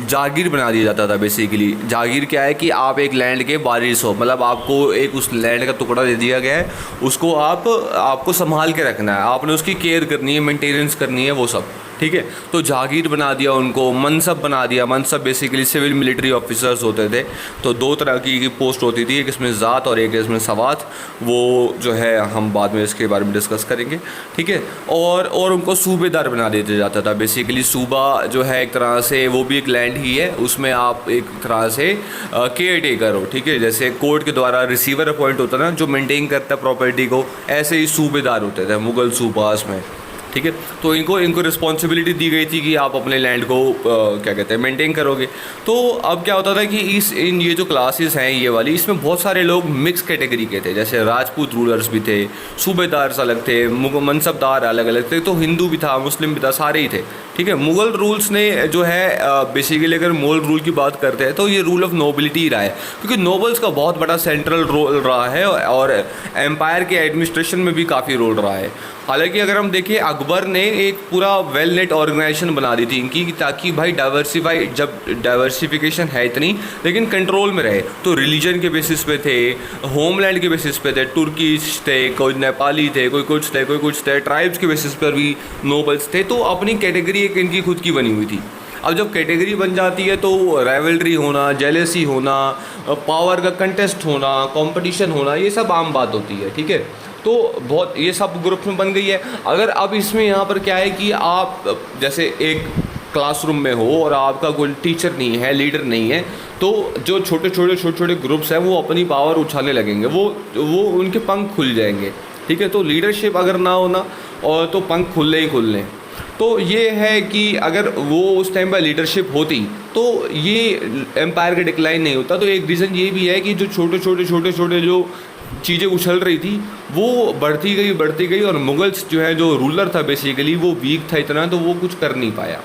जागीर बना दिया जाता था। बेसिकली जागीर क्या है कि आप एक लैंड के वारिस हो, मतलब आपको एक उस लैंड का टुकड़ा दे दिया गया है, उसको आपको संभाल के रखना है, आपने उसकी केयर करनी है, मेंटेनेंस करनी है, वो सब, ठीक है। तो जागीर बना दिया उनको, मनसब बना दिया। मनसब बेसिकली सिविल मिलिट्री ऑफिसर्स होते थे। तो दो तरह की पोस्ट होती थी, एक इसमें ज़ात और एक इसमें सवात, वो जो है हम बाद में इसके बारे में डिस्कस करेंगे, ठीक है। और उनको सूबेदार बना दिया जाता था। बेसिकली सूबा जो है एक तरह से वो भी एक लैंड ही है, उसमें आप एक तरह से केयर टेकर हो, ठीक है। जैसे कोर्ट के द्वारा रिसीवर अपॉइंट होता ना, जो मेंटेन करता है प्रॉपर्टी को, ऐसे ही सूबेदार होते थे मुग़ल सूबास में, ठीक है। तो इनको रिस्पॉन्सिबिलिटी दी गई थी कि आप अपने लैंड को क्या कहते हैं मेंटेन करोगे। तो अब क्या होता था कि ये जो क्लासेस हैं ये वाली, इसमें बहुत सारे लोग मिक्स कैटेगरी के थे, जैसे राजपूत रूलर्स भी थे, सूबेदार अलग थे, मनसबदार अलग अलग थे, तो हिंदू भी था, मुस्लिम भी था, सारे ही थे, ठीक है। मुग़ल रूल्स ने जो है बेसिकली अगर मुग़ल रूल की बात करते हैं तो ये रूल ऑफ नोबिलिटी ही रहा है, क्योंकि नोबल्स का बहुत बड़ा सेंट्रल रोल रहा है और एम्पायर के एडमिनिस्ट्रेशन में भी काफ़ी रोल रहा है। हालांकि अगर हम देखें, अकबर ने एक पूरा वेल नेट ऑर्गेनाइजेशन बना दी थी इनकी, ताकि भाई जब डाइवर्सिफिकेशन है इतनी, लेकिन कंट्रोल में रहे। तो रिलीजन के बेसिस पे थे, होमलैंड के बेसिस पे थे, तुर्कीश थे, कोई नेपाली थे, कोई कुछ थे, ट्राइब्स के बेसिस पर भी नोबल्स थे। तो अपनी कैटेगरी एक इनकी खुद की बनी हुई थी। अब जब कैटेगरी बन जाती है तो राइवलरी होना, जेलेसी होना, पावर का कंटेस्ट होना, कंपटीशन होना, ये सब आम बात होती है, ठीक है। तो बहुत ये सब ग्रुप में बन गई है। अगर अब इसमें यहाँ पर क्या है कि आप जैसे एक क्लासरूम में हो और आपका कोई टीचर नहीं है, लीडर नहीं है, तो जो छोटे ग्रुप्स हैं वो अपनी पावर उछालने लगेंगे, वो उनके पंख खुल जाएंगे, ठीक है। तो लीडरशिप अगर ना होना और तो पंख खुलने ही खुलने। तो ये है कि अगर वो उस टाइम पर लीडरशिप होती तो ये एम्पायर का डिक्लाइन नहीं होता। तो एक रीज़न ये भी है कि जो छोटे जो चीज़ें उछल रही थी वो बढ़ती गई और मुगल्स जो है, जो रूलर था बेसिकली, वो वीक था इतना, तो वो कुछ कर नहीं पाया।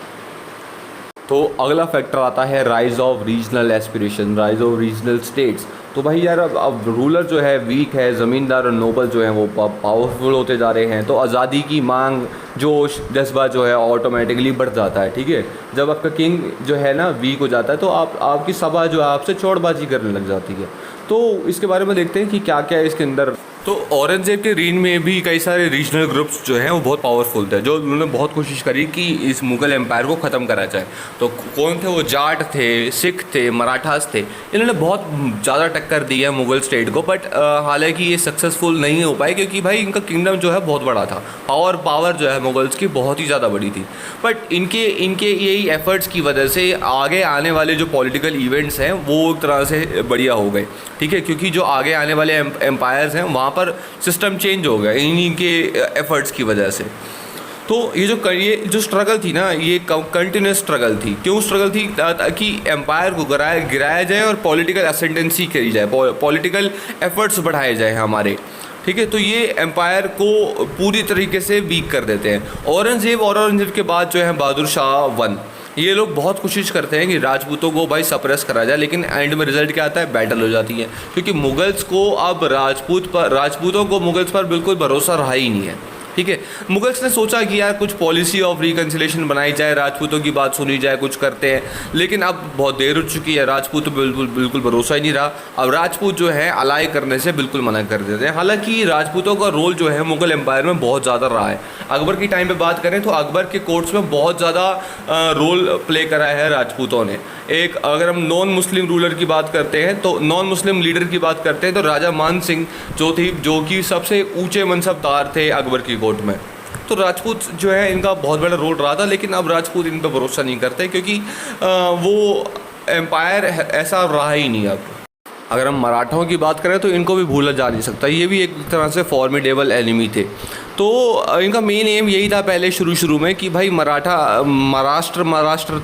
तो अगला फैक्टर आता है rise of regional aspiration, rise of regional states. तो भाई यार अब रूलर जो है वीक है, ज़मींदार और नोबल जो हैं वो पावरफुल होते जा रहे हैं, तो आज़ादी की मांग, जोश, जज्बा जो है ऑटोमेटिकली बढ़ जाता है, ठीक है। जब आपका किंग जो है ना वीक हो जाता है तो आपकी सभा जो है आपसे चौड़बाजी करने लग जाती है। तो इसके बारे में देखते हैं कि क्या क्या है इसके अंदर। तो औरंगजेब के रीन में भी कई सारे रीजनल ग्रुप्स जो हैं वो बहुत पावरफुल थे, जो उन्होंने बहुत कोशिश करी कि इस मुग़ल एम्पायर को ख़त्म करा जाए। तो कौन थे वो? जाट थे, सिख थे, मराठास थे। इन्होंने बहुत ज़्यादा टक्कर दी है मुग़ल स्टेट को, बट हालांकि ये सक्सेसफुल नहीं हो पाए क्योंकि भाई इनका किंगडम जो है बहुत बड़ा था, पावर जो है मुग़ल्स की बहुत ही ज़्यादा बड़ी थी। बट इनके यही एफर्ट्स की वजह से आगे आने वाले जो पॉलिटिकल इवेंट्स हैं वो एक तरह से बढ़िया हो गए, ठीक है, क्योंकि जो आगे आने वाले एम्पायर्स हैं वहाँ पर सिस्टम चेंज हो गया इन्हीं के एफर्ट्स की वजह से। तो ये जो स्ट्रगल थी ना, ये कंटिन्यूस स्ट्रगल थी। क्यों स्ट्रगल थी? ताकि एम्पायर को गिराया जाए और पॉलिटिकल असेंडेंसी करी जाए, पॉलिटिकल एफर्ट्स बढ़ाए जाए हमारे, ठीक है। तो ये एम्पायर को पूरी तरीके से वीक कर देते हैं। औरंगजेब के बाद जो है बहादुर शाह 1, ये लोग बहुत कोशिश करते हैं कि राजपूतों को भाई सप्रेस करा जाए, लेकिन एंड में रिजल्ट क्या आता है? बैटल हो जाती है, क्योंकि मुगल्स को अब राजपूतों को मुगल्स पर बिल्कुल भरोसा रहा ही नहीं है, ठीक है। मुगल्स ने सोचा कि यार कुछ पॉलिसी ऑफ रिकन्सिलेशन बनाई जाए, राजपूतों की बात सुनी जाए, कुछ करते हैं, लेकिन अब बहुत देर हो चुकी है, राजपूत बिल्कुल भरोसा ही नहीं रहा। अब राजपूत जो है अलाई करने से बिल्कुल मना कर देते हैं। हालांकि राजपूतों का रोल जो है मुगल एम्पायर में बहुत ज़्यादा रहा है। अकबर की टाइम पे बात करें तो अकबर के कोर्ट्स में बहुत ज़्यादा रोल प्ले करा है राजपूतों ने। एक अगर हम नॉन मुस्लिम रूलर की बात करते हैं, तो नॉन मुस्लिम लीडर की बात करते हैं, तो राजा मान सिंह जो कि सबसे ऊँचे मनसबदार थे अकबर की कोर्ट में। तो राजपूत जो है इनका बहुत बड़ा रोल रहा था, लेकिन अब राजपूत इन पर भरोसा नहीं करते क्योंकि वो एम्पायर ऐसा रहा ही नहीं। अब अगर हम मराठाओं की बात करें तो इनको भी भूला जा नहीं सकता, ये भी एक तरह से फॉर्मिडेबल एनिमी थे। तो इनका मेन एम यही था पहले शुरू में कि भाई महाराष्ट्र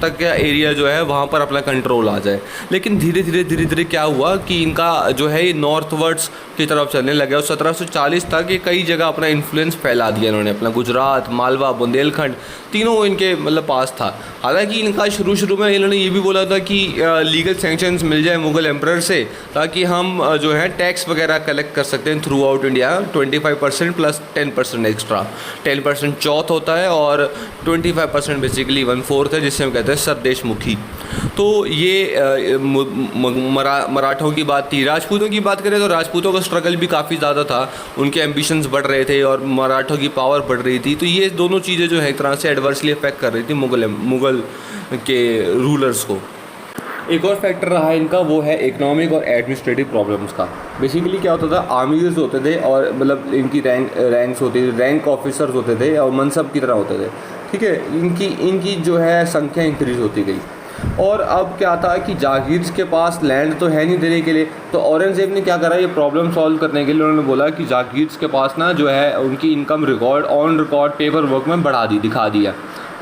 तक का एरिया जो है वहाँ पर अपना कंट्रोल आ जाए। लेकिन धीरे धीरे क्या हुआ कि इनका जो है नॉर्थवर्ड्स की तरफ चलने लगा और 1740 तक ये कई जगह अपना इन्फ्लुएंस फैला दिया इन्होंने। अपना गुजरात, मालवा, बुंदेलखंड तीनों इनके मतलब पास था। हालांकि इनका शुरू में इन्होंने ये भी बोला था कि लीगल सैंक्शंस मिल जाए मुगल एम्परर से, ताकि हम जो है टैक्स वगैरह कलेक्ट कर सकते हैं through out India. 25% plus 10% extra. 10% चौथ होता है और 25% बेसिकली 1/4 है, जिससे हम कहते हैं सरदेशमुखी। तो ये मराठों की बात थी। राजपूतों की बात करें तो राजपूतों का स्ट्रगल भी काफ़ी ज़्यादा था, उनके एम्बिशंस बढ़ रहे थे और मराठों की पावर बढ़ रही थी। तो ये दोनों चीज़ें जो है एक तरह से एडवर्सली अफेक्ट कर रही थी मुगल के रूलर्स को। एक और फैक्टर रहा है इनका, वो है इकोनॉमिक और एडमिनिस्ट्रेटिव प्रॉब्लम्स का। बेसिकली क्या होता था, आर्मीज होते थे और मतलब इनकी रैंक्स होती थी, रैंक ऑफिसर्स होते थे और मनसब की तरह होते थे, ठीक है। इनकी जो है संख्या इंक्रीज होती गई। और अब क्या था कि जागीर्स के पास लैंड तो है नहीं देने के लिए, तो औरंगजेब ने क्या करा, ये प्रॉब्लम सॉल्व करने के लिए उन्होंने बोला कि जागीर्स के पास ना जो है उनकी income on record paper work में दिखा दिया,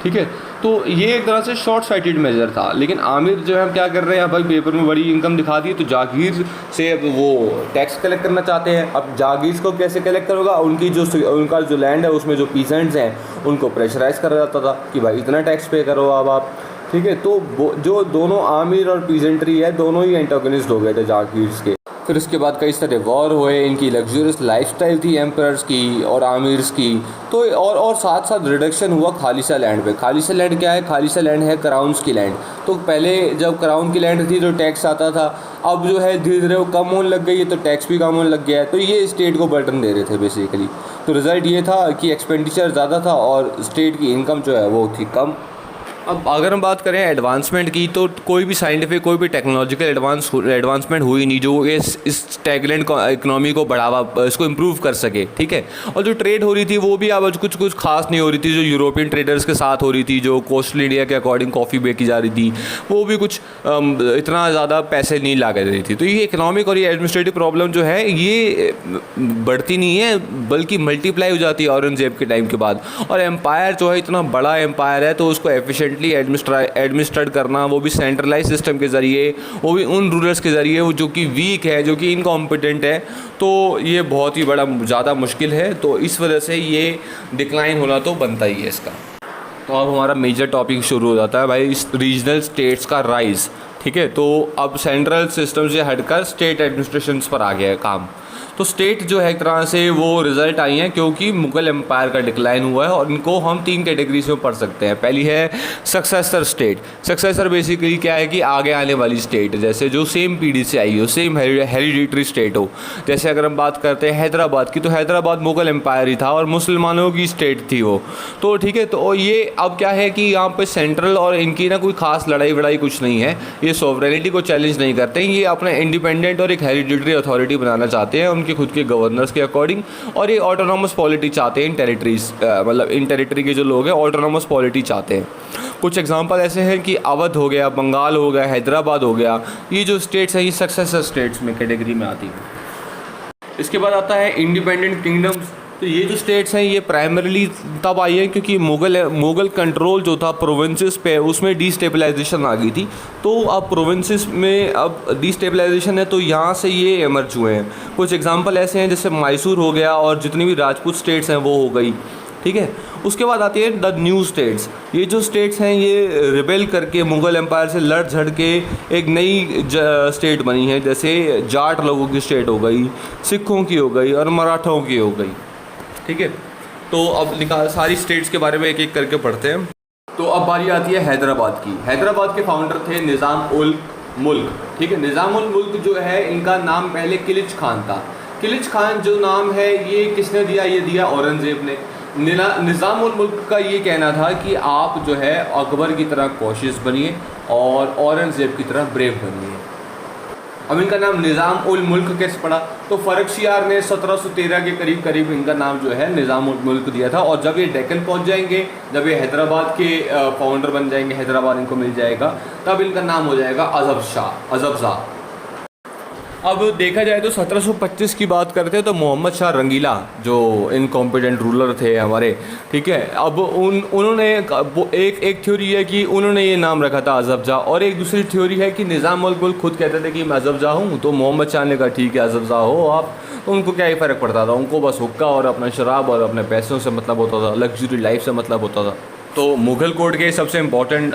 ठीक है। तो ये एक तरह से शॉर्ट साइटेड मेजर था। लेकिन आमिर जो है क्या कर रहे हैं, भाई पेपर में बड़ी इनकम दिखा दी तो जागीर से अब वो टैक्स कलेक्ट करना चाहते हैं। अब जागीर को कैसे कलेक्ट करोगा, उनका जो लैंड है उसमें जो पीसेंट्स हैं उनको प्रेशराइज करा जाता था कि भाई इतना टैक्स पे करो अब आप, ठीक है। तो जो दोनों आमिर और पीजेंट्री है दोनों ही एंटागोनिस्ट हो गए थे जागीर्स के। फिर उसके बाद कई सारे वॉर हुए, इनकी लग्जरियस लाइफस्टाइल थी एम्परर्स की और आमिर्स की। तो और साथ साथ रिडक्शन हुआ खालिसा लैंड पे। खालिसा लैंड क्या है? खालिसा लैंड है क्राउन्स की लैंड। तो पहले जब क्राउन की लैंड थी तो टैक्स आता था, अब जो है धीरे धीरे वो कम होने लग गई है तो टैक्स भी कम होने लग गया है। तो ये स्टेट को बर्डन दे रहे थे बेसिकली। तो रिज़ल्ट ये था कि एक्सपेंडिचर ज़्यादा था और स्टेट की इनकम जो है वो थी कम। अब अगर हम बात करें एडवांसमेंट की, तो कोई भी साइंटिफिक कोई भी टेक्नोलॉजिकल एडवांसमेंट हुई नहीं जो इस स्टैगनेंट इकोनॉमी को बढ़ावा इसको इम्प्रूव कर सके, ठीक है। और जो ट्रेड हो रही थी वो भी अब कुछ खास नहीं हो रही थी। जो यूरोपियन ट्रेडर्स के साथ हो रही थी, जो कोस्टल इंडिया के अकॉर्डिंग कॉफ़ी बेची जा रही थी, वो भी कुछ इतना ज़्यादा पैसे नहीं ला रही थी। तो ये इकोनॉमिक और ये एडमिनिस्ट्रेटिव प्रॉब्लम जो है ये बढ़ती नहीं है बल्कि मल्टीप्लाई हो जाती है औरंगजेब के टाइम के बाद। और एम्पायर जो है इतना बड़ा एम्पायर है तो उसको एफिशिएंटली एडमिनिस्ट्रेट करना, वो भी सेंट्रलाइज सिस्टम के ज़रिए, वो भी उन रूलर्स के ज़रिए वो जो कि वीक है, जो कि इनकॉम्पिटेंट है, तो ये बहुत ही बड़ा ज़्यादा मुश्किल है। तो इस वजह से ये डिक्लाइन होना तो बनता ही है इसका। तो अब हमारा मेजर टॉपिक शुरू हो जाता है भाई, रीजनल स्टेट्स का राइज़, ठीक है। तो अब सेंट्रल सिस्टम से हटकर स्टेट एडमिनिस्ट्रेशंस पर आ गया है काम। तो स्टेट जो है एक तरह से वो रिज़ल्ट आई हैं क्योंकि मुग़ल एम्पायर का डिक्लाइन हुआ है, और इनको हम 3 कैटेगरीज में पढ़ सकते हैं। पहली है सक्सेसर स्टेट। सक्सेसर बेसिकली क्या है कि आगे आने वाली स्टेट, जैसे जो सेम पीढ़ी से आई हो, सेम हेरिडिटरी स्टेट हो। जैसे अगर हम बात करते हैं हैदराबाद की, तो हैदराबाद मुग़ल एम्पायर ही था और मुसलमानों की स्टेट थी वो, तो ठीक है। तो ये अब क्या है कि यहाँ पे सेंट्रल और इनकी ना कोई खास लड़ाई वड़ाई कुछ नहीं है, ये सॉवरेनिटी को चैलेंज नहीं करते हैं, ये अपना इंडिपेंडेंट और एक हेरिडिटरी अथॉरिटी बनाना चाहते हैं उनके खुद के गवर्नर्स के अकॉर्डिंग, और ये ऑटोनॉमस पॉलिटी चाहते हैं इन टेरिटरीज, मतलब इन टेरिटरी के जो लोग हैं ऑटोनॉमस पॉलिटी चाहते हैं। कुछ एग्जांपल ऐसे हैं कि अवध हो गया, बंगाल हो गया, हैदराबाद हो गया, ये जो स्टेट्स हैं ये सक्सेसर स्टेट्स में कैटेगरी में आती है। इसके बाद आता है इंडिपेंडेंट किंगडम्स। तो ये जो स्टेट्स हैं ये प्राइमरीली तब आई है क्योंकि मुग़ल कंट्रोल जो था प्रोविंसेस पे, उसमें डिस्टेबलाइजेशन आ गई थी। तो अब प्रोविंसेस में अब डिस्टेबलाइजेशन है, तो यहाँ से ये इमर्ज हुए हैं। कुछ एग्जांपल ऐसे हैं जैसे मैसूर हो गया और जितनी भी राजपूत स्टेट्स हैं वो हो गई, ठीक है। उसके बाद आती है द न्यू स्टेट्स। ये जो स्टेट्स हैं ये रिबेल करके मुग़ल एम्पायर से लड़ झड़ के एक नई स्टेट बनी है, जैसे जाट लोगों की स्टेट हो गई, सिखों की हो गई और मराठों की हो गई, ठीक है। तो अब सारी स्टेट्स के बारे में एक एक करके पढ़ते हैं। तो अब बारी आती है हैदराबाद की। हैदराबाद के फाउंडर थे निज़ाम उल मुल्क, ठीक है। निज़ाम उल मुल्क जो है इनका नाम पहले किलिच खान था। किलिच खान जो नाम है ये किसने दिया? ये दिया औरंगज़ेब ने। निज़ाम उल मुल्क का ये कहना था कि आप जो है अकबर की तरह कॉशियस बनिए और औरंगज़ेब की तरह ब्रेव बनिए। अब इनका नाम निज़ाम उल मुल्क कैसे पड़ा? तो फ़र्रुखशियार ने 1713 के करीब करीब इनका नाम जो है निज़ाम उल मुल्क दिया था। और जब ये डेक्कन पहुंच जाएंगे, जब ये हैदराबाद के फाउंडर बन जाएंगे, हैदराबाद इनको मिल जाएगा, तब इनका नाम हो जाएगा अज़ब शाह। अब देखा जाए तो 1725 की बात करते हैं तो मोहम्मद शाह रंगीला जो इनकॉम्पिटेंट रूलर थे हमारे, ठीक है। अब उन्होंने एक थ्योरी है कि उन्होंने ये नाम रखा था अज़ब शाह, और एक दूसरी थ्योरी है कि निज़ाम उल मुल्क खुद कहते थे कि मैं अज़ब शाह हूँ, तो मोहम्मद शाह ने कहा ठीक है अज़ब शाह हो आप। तो उनको क्या ही फ़र्क पड़ता था, उनको बस हुक्का और अपना शराब और अपने पैसों से मतलब होता था, लग्जरी लाइफ से मतलब होता था। तो मुग़ल कोर्ट के सबसे इम्पॉर्टेंट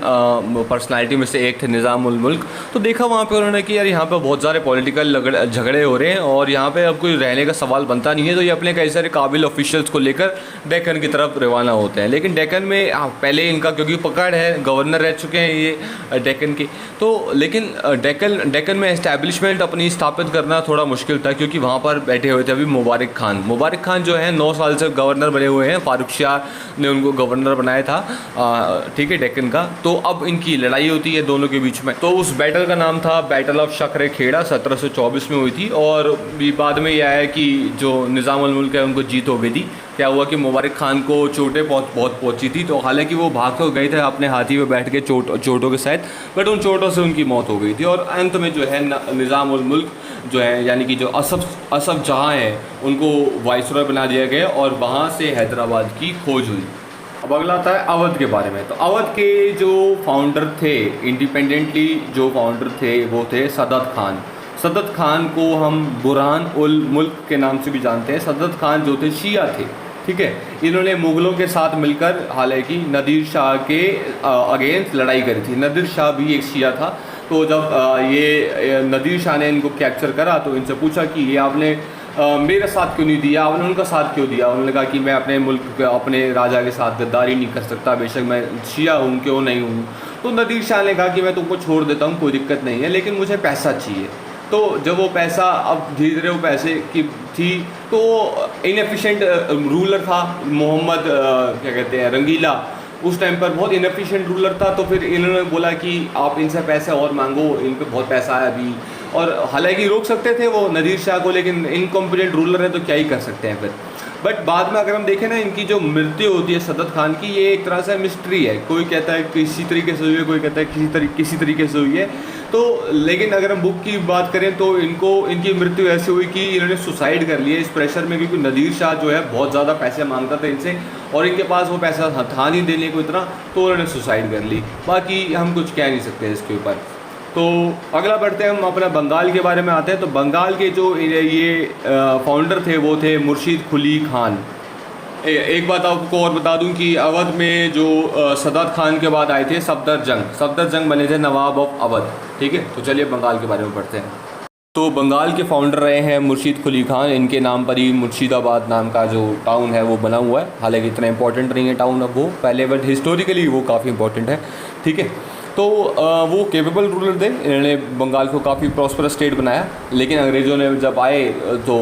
पर्सनालिटी में से एक थे निज़ाम उल मुल्क। तो देखा वहाँ पे उन्होंने कि यार यहाँ पे बहुत सारे पॉलिटिकल झगड़े हो रहे हैं और यहाँ पे अब कोई रहने का सवाल बनता नहीं है, तो ये अपने कई सारे काबिल ऑफिशियल्स को लेकर डेक्कन की तरफ रवाना होते हैं। लेकिन डेक्कन में पहले इनका क्योंकि पकड़ है, गवर्नर रह चुके हैं ये डेक्कन के, तो लेकिन डेक्कन में इस्टेब्लिशमेंट अपनी स्थापित करना थोड़ा मुश्किल था क्योंकि वहाँ पर बैठे हुए थे अभी मुबारक खान जो है 9 साल से गवर्नर बने हुए हैं। फ़र्रुखशियार ने उनको गवर्नर बनाया था, ठीक है, डेक्कन का। तो अब इनकी लड़ाई होती है दोनों के बीच में। तो उस बैटल का नाम था बैटल ऑफ शक्र खेड़ा, 1724 में हुई थी। और बाद में यह आया कि जो निज़ाम उल मुल्क है उनको जीत हो गई थी। क्या हुआ कि मुबारक खान को चोटें बहुत पहुंची थी, तो हालांकि वो भाग तो गए थे अपने हाथी पे बैठ के चोटों के साथ, बट उन चोटों से उनकी मौत हो गई थी। और अंत में जो है निज़ाम उल मुल्क जो है यानी कि जो असफ जहाँ है उनको वाइसरॉय बना दिया गया और वहाँ से हैदराबाद की खोज हुई। अब अगला आता है अवध के बारे में। तो अवध के जो फाउंडर थे, इंडिपेंडेंटली जो फाउंडर थे वो थे सदत खान। सदत खान को हम बुरहान उल मुल्क के नाम से भी जानते हैं। सदत खान जो थे शिया थे, ठीक है। इन्होंने मुग़लों के साथ मिलकर हालांकि नदीर शाह के अगेंस्ट लड़ाई करी थी। नदीर शाह भी एक शिया था। तो जब ये नदीर शाह ने इनको कैप्चर करा तो इनसे पूछा कि ये आपने मेरा साथ क्यों नहीं दिया, आपने उनका साथ क्यों दिया? उन्होंने कहा कि मैं अपने मुल्क अपने राजा के साथ गद्दारी नहीं कर सकता, बेशक मैं शिया हूँ क्यों नहीं हूँ। तो नदीर शाह ने कहा कि मैं तुमको छोड़ देता हूँ, कोई दिक्कत नहीं है, लेकिन मुझे पैसा चाहिए। तो जब वो पैसा, अब धीरे धीरे वो पैसे की थी, तो इनएफिशिएंट रूलर था मोहम्मद क्या कहते हैं रंगीला, उस टाइम पर बहुत इनएफिशिएंट रूलर था। तो फिर इन्होंने बोला कि आप इनसे पैसे और मांगो, इन पे बहुत पैसा है अभी। और हालांकि रोक सकते थे वो नदीर शाह को, लेकिन इनकॉम्पिटेंट रूलर है तो क्या ही कर सकते हैं फिर। बट बाद में अगर हम देखें ना, इनकी जो मृत्यु होती है सदत खान की, ये एक तरह से मिस्ट्री है। कोई कहता है किसी तरीके से हुई है, कोई कहता है किसी तरीके से हुई है। तो लेकिन अगर हम बुक की बात करें तो इनकी मृत्यु ऐसी हुई कि इन्होंने सुसाइड कर लिया इस प्रेशर में, क्योंकि नदीर शाह जो है बहुत ज़्यादा पैसे मांगता था इनसे और इनके पास वो पैसा था नहीं देने को इतना, तो उन्होंने सुसाइड कर ली। बाकी हम कुछ कह नहीं सकते इसके ऊपर। तो अगला बढ़ते हैं, हम अपना बंगाल के बारे में आते हैं। तो बंगाल के जो ये फाउंडर थे वो थे मुर्शीद कुली खान। एक बात आपको और बता दूं कि अवध में जो सदात खान के बाद आए थे सफदर जंग बने थे नवाब ऑफ अवध, ठीक है। तो चलिए बंगाल के बारे में पढ़ते हैं। तो बंगाल के फाउंडर रहे हैं मुर्शीद कुली खान। इनके नाम पर ही मुर्शीदाबाद नाम का जो टाउन है वो बना हुआ है। हालांकि इतना इंपॉर्टेंट नहीं है टाउन अब वो, पहले बट हिस्टोरिकली वो काफ़ी इंपॉर्टेंट है। ठीक है, तो वो कैपेबल रूलर थे। इन्होंने बंगाल को काफ़ी प्रॉस्परस स्टेट बनाया। लेकिन अंग्रेज़ों ने जब आए तो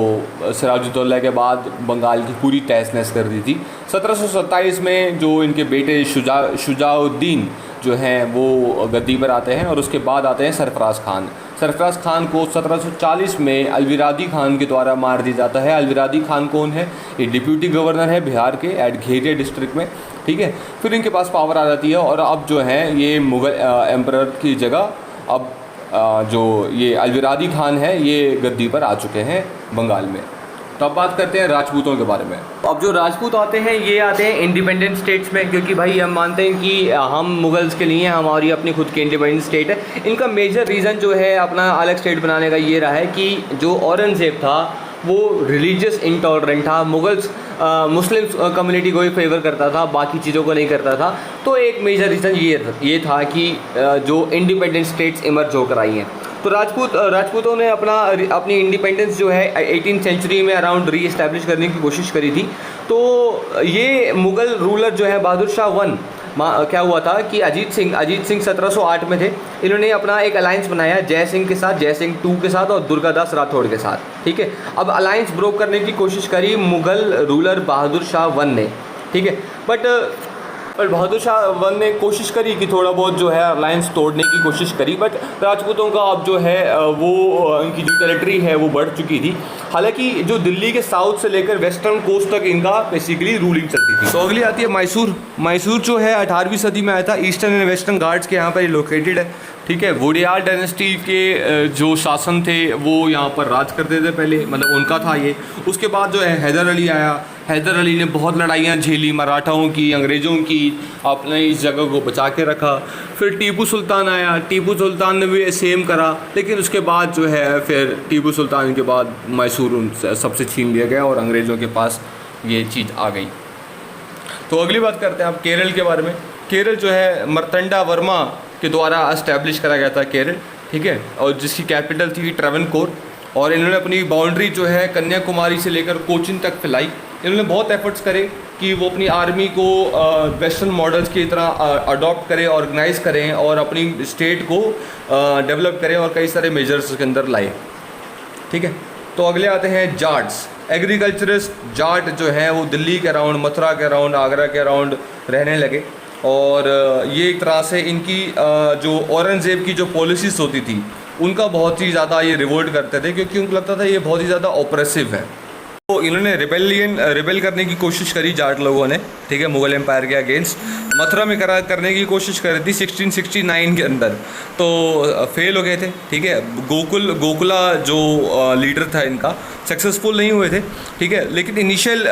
सिराजुद्दौला के बाद बंगाल की पूरी तहस नहस कर दी थी। 1727 में जो इनके बेटे शुजाउद्दीन जो हैं वो गद्दी पर आते हैं और उसके बाद आते हैं सरफराज खान। सरफराज खान को 1740 में अलविरादी खान के द्वारा मार दिया जाता है। अलविरादी खान कौन है? ये डिप्यूटी गवर्नर है बिहार के एट घेरिया डिस्ट्रिक्ट में। ठीक है, फिर इनके पास पावर आ जाती है और अब जो है ये मुग़ल एम्परर की जगह अब जो ये अलविरादी खान है ये गद्दी पर आ चुके हैं बंगाल में। तो अब बात करते हैं राजपूतों के बारे में। अब जो राजपूत आते हैं ये आते हैं इंडिपेंडेंट स्टेट्स में, क्योंकि भाई हम मानते हैं कि हम मुगल्स के लिए हमारी अपनी खुद की इंडिपेंडेंट स्टेट है। इनका मेजर रीज़न जो है अपना अलग स्टेट बनाने का ये रहा है कि जो औरंगज़ेब था वो रिलीजियस इंटॉलरेंट था। मुगल्स मुस्लिम कम्युनिटी को ही फेवर करता था, बाकी चीज़ों को नहीं करता था। तो एक मेजर रीज़न ये था कि जो इंडिपेंडेंट स्टेट्स इमर्ज होकर आई हैं। तो राजपूतों ने अपनी इंडिपेंडेंस जो है 18th सेंचुरी में अराउंड री एस्टैब्लिश करने की कोशिश करी थी। तो ये मुग़ल रूलर जो है बहादुर शाह वन, क्या हुआ था कि अजीत सिंह 1708 में थे। इन्होंने अपना एक अलायंस बनाया जय सिंह के साथ, जय सिंह 2 के साथ और दुर्गादास राठौड़ के साथ। ठीक है, अब अलायंस ब्रोक करने की कोशिश करी मुग़ल रूलर बहादुर शाह वन ने। ठीक है, बट बहादुर शाह वन ने कोशिश करी कि थोड़ा बहुत जो है अलायंस तोड़ने की कोशिश करी, बट राजपूतों का अब जो है वो इनकी जो टेरिटरी है वो बढ़ चुकी थी। हालांकि जो दिल्ली के साउथ से लेकर वेस्टर्न कोस्ट तक इनका बेसिकली रूलिंग चलती थी। तो अगली आती है मैसूर। मैसूर जो है 18वीं सदी में आया था। ईस्टर्न एंड वेस्टर्न घाट्स के यहाँ पर लोकेटेड है। ठीक है, वोडियार डायनेस्टी के जो शासन थे वो यहाँ पर राज करते थे पहले, मतलब उनका था ये। उसके बाद जो है हैदर अली आया। हैदर अली ने बहुत लड़ाइयाँ झेली मराठाओं की, अंग्रेज़ों की, अपने इस जगह को बचा के रखा। फिर टीपू सुल्तान आया। टीपू सुल्तान ने भी सेम करा, लेकिन उसके बाद जो है फिर टीपू सुल्तान के बाद मैसूर उन सबसे छीन लिया गया और अंग्रेज़ों के पास ये चीज़ आ गई। तो अगली बात करते हैं आप केरल के बारे में। केरल जो है मर्तंडा वर्मा के द्वारा इस्टेब्लिश करा गया था केरल। ठीक है, और जिसकी कैपिटल थी ट्रेवनकोर। और इन्होंने अपनी बाउंड्री जो है कन्याकुमारी से लेकर कोचिन तक फैलाई। इन्होंने बहुत एफर्ट्स करे कि वो अपनी आर्मी को वेस्टर्न मॉडल्स की तरह अडॉप्ट करें, ऑर्गेनाइज़ करें और अपनी स्टेट को डेवलप करें और कई सारे मेजर्स उसके अंदर लाए। ठीक है, तो अगले आते हैं जाट्स। एग्रीकल्चरिस्ट जाट जो है वो दिल्ली के अराउंड, मथुरा के अराउंड, आगरा के अराउंड रहने लगे। और ये एक तरह से इनकी जो औरंगज़ेब की जो पॉलिसीज़ होती थी उनका बहुत ही ज़्यादा ये रिवोल्ट करते थे, क्योंकि उनको लगता था ये बहुत ही ज़्यादा ऑप्रेसिव है। तो इन्होंने रिबेल करने की कोशिश करी जाट लोगों ने। ठीक है, मुग़ल एम्पायर के अगेंस्ट मथुरा में करने की कोशिश करी थी 1669 के अंदर, तो फेल हो गए थे। ठीक है, गोकुला जो लीडर था इनका सक्सेसफुल नहीं हुए थे। ठीक है, लेकिन इनिशियल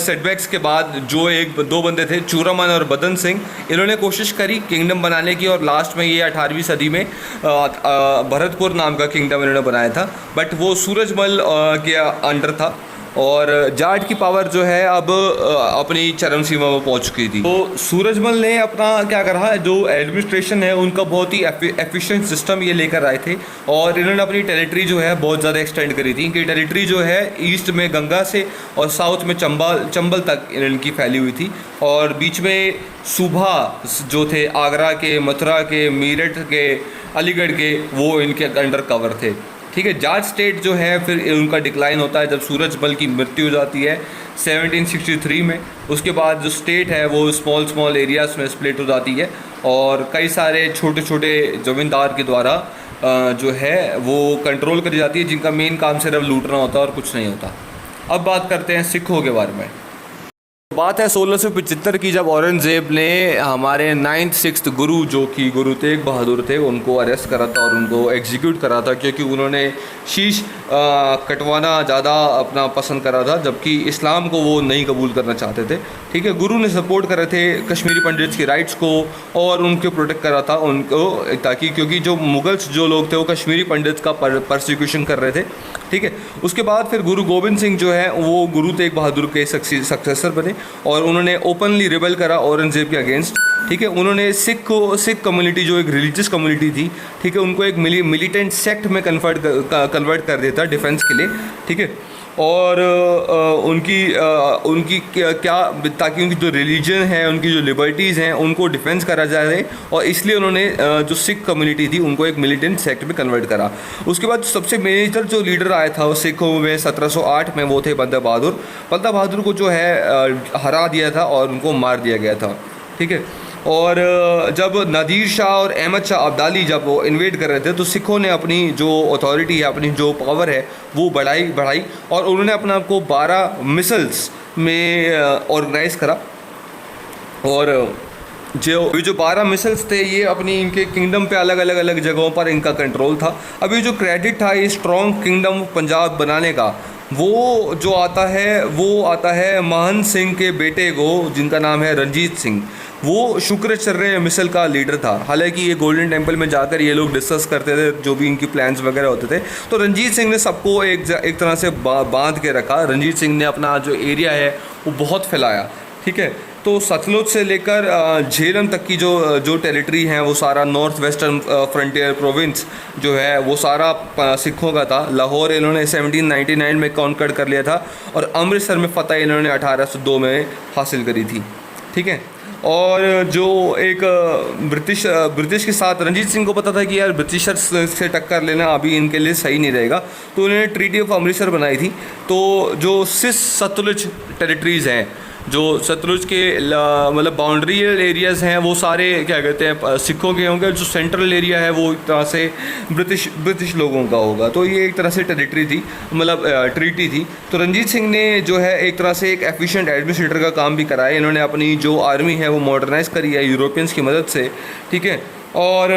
सेटबैक्स के बाद जो एक दो बंदे थे चूरामन और बदन सिंह, इन्होंने कोशिश करी किंगडम बनाने की और लास्ट में ये 18वीं सदी में भरतपुर नाम का किंगडम इन्होंने बनाया था, बट वो सूरजमल के अंडर था। और जाट की पावर जो है अब अपनी चरम सीमा पर पहुंच चुकी थी। तो सूरजमल ने अपना क्या करा, जो एडमिनिस्ट्रेशन है उनका बहुत ही एफिशिएंट सिस्टम ये लेकर आए थे और इन्होंने अपनी टेरिटरी जो है बहुत ज़्यादा एक्सटेंड करी थी। इनकी टेरिटरी जो है ईस्ट में गंगा से और साउथ में चंबल तक इनकी फैली हुई थी। और बीच में सूबा जो थे आगरा के, मथुरा के, मेरठ के, अलीगढ़ के, वो इनके अंडर कवर थे। ठीक है, जाट स्टेट जो है फिर उनका डिक्लाइन होता है जब सूरजमल की मृत्यु हो जाती है 1763 में। उसके बाद जो स्टेट है वो स्मॉल एरियाज़ में स्प्लिट हो जाती है और कई सारे छोटे छोटे ज़मींदार के द्वारा जो है वो कंट्रोल करी जाती है, जिनका मेन काम सिर्फ लूटना होता है और कुछ नहीं होता। अब बात करते हैं सिखों के बारे में। बात है 1675 की, जब औरंगज़ेब ने हमारे 9th-6th गुरु जो कि गुरु तेग बहादुर थे उनको अरेस्ट करा था और उनको एग्जीक्यूट करा था, क्योंकि उन्होंने शीश कटवाना ज़्यादा अपना पसंद करा था, जबकि इस्लाम को वो नहीं कबूल करना चाहते थे। ठीक है, गुरु ने सपोर्ट करे थे कश्मीरी पंडित्स की राइट्स को और उनको प्रोटेक्ट करा था उनको, ताकि क्योंकि जो मुगल्स जो लोग थे वो कश्मीरी पंडित्स का परसिक्यूशन कर रहे थे। ठीक है। उसके बाद फिर गुरु गोबिंद सिंह जो है वो गुरु तेग बहादुर के सक्सेसर बने और उन्होंने ओपनली रिबेल करा औरंगजेब के अगेंस्ट, ठीक है। उन्होंने सिख कम्युनिटी जो एक रिलीजियस कम्युनिटी थी, ठीक है, उनको एक मिलिटेंट सेक्ट में कन्वर्ट कर देता डिफेंस के लिए, ठीक है। और उनकी क्या ताकि उनकी जो रिलीजन है, उनकी जो लिबर्टीज़ हैं, उनको डिफेंस करा जाए, और इसलिए उन्होंने जो सिख कम्युनिटी थी उनको एक मिलिटेंट सेक्ट में कन्वर्ट करा। उसके बाद सबसे मेजर जो लीडर आया था वो सिखों में 1708 में, वो थे बंदा बहादुर। बंदा बहादुर को जो है हरा दिया था और उनको मार दिया गया था, ठीक है। और जब नादिर शाह और अहमद शाह अब्दाली जब वो इन्वेड कर रहे थे तो सिखों ने अपनी जो अथॉरिटी है, अपनी जो पावर है वो बढ़ाई और उन्होंने अपना आपको 12 मिसल्स में ऑर्गेनाइज़ करा। और जो 12 मिसल्स थे ये अपनी इनके किंगडम पे अलग जगहों पर इनका कंट्रोल था। अभी जो क्रेडिट था ये स्ट्रॉन्ग किंगडम पंजाब बनाने का वो जो आता है महंत सिंह के बेटे को, जिनका नाम है रंजीत सिंह। वो शुक्राचार्य मिसल का लीडर था। हालांकि ये गोल्डन टेम्पल में जाकर ये लोग डिस्कस करते थे जो भी इनकी प्लान्स वगैरह होते थे। तो रंजीत सिंह ने सबको एक तरह से बांध के रखा। रंजीत सिंह ने अपना जो एरिया है वो बहुत फैलाया, ठीक है। तो सतलुज से लेकर झेलम तक की जो टेरिटरी है वो सारा नॉर्थ वेस्टर्न फ्रंटियर प्रोविंस जो है वो सारा सिखों का था। लाहौर इन्होंने 1799 में कॉन्कर कर लिया था और अमृतसर में फतह इन्होंने 1802 में हासिल करी थी, ठीक है। और जो एक ब्रिटिश के साथ रंजीत सिंह को पता था कि यार ब्रिटिशर्स से टक्कर लेना अभी इनके लिए सही नहीं रहेगा, तो उन्होंने ट्रीटी ऑफ अमृतसर बनाई थी। तो जो सतलुज टेरिटरीज़ हैं, जो सतलुज के मतलब बाउंड्री एरियाज़ हैं, वो सारे क्या कहते हैं सिखों के होंगे। जो सेंट्रल एरिया है वो एक तरह से ब्रिटिश लोगों का होगा। तो ये एक तरह से टेरिटरी थी, मतलब ट्रीटी थी। तो रंजीत सिंह ने जो है एक तरह से एक एफिशिएंट एडमिनिस्ट्रेटर का काम भी कराया। इन्होंने अपनी जो आर्मी है वो मॉडर्नाइज़ करी है यूरोपियंस की मदद से, ठीक है। और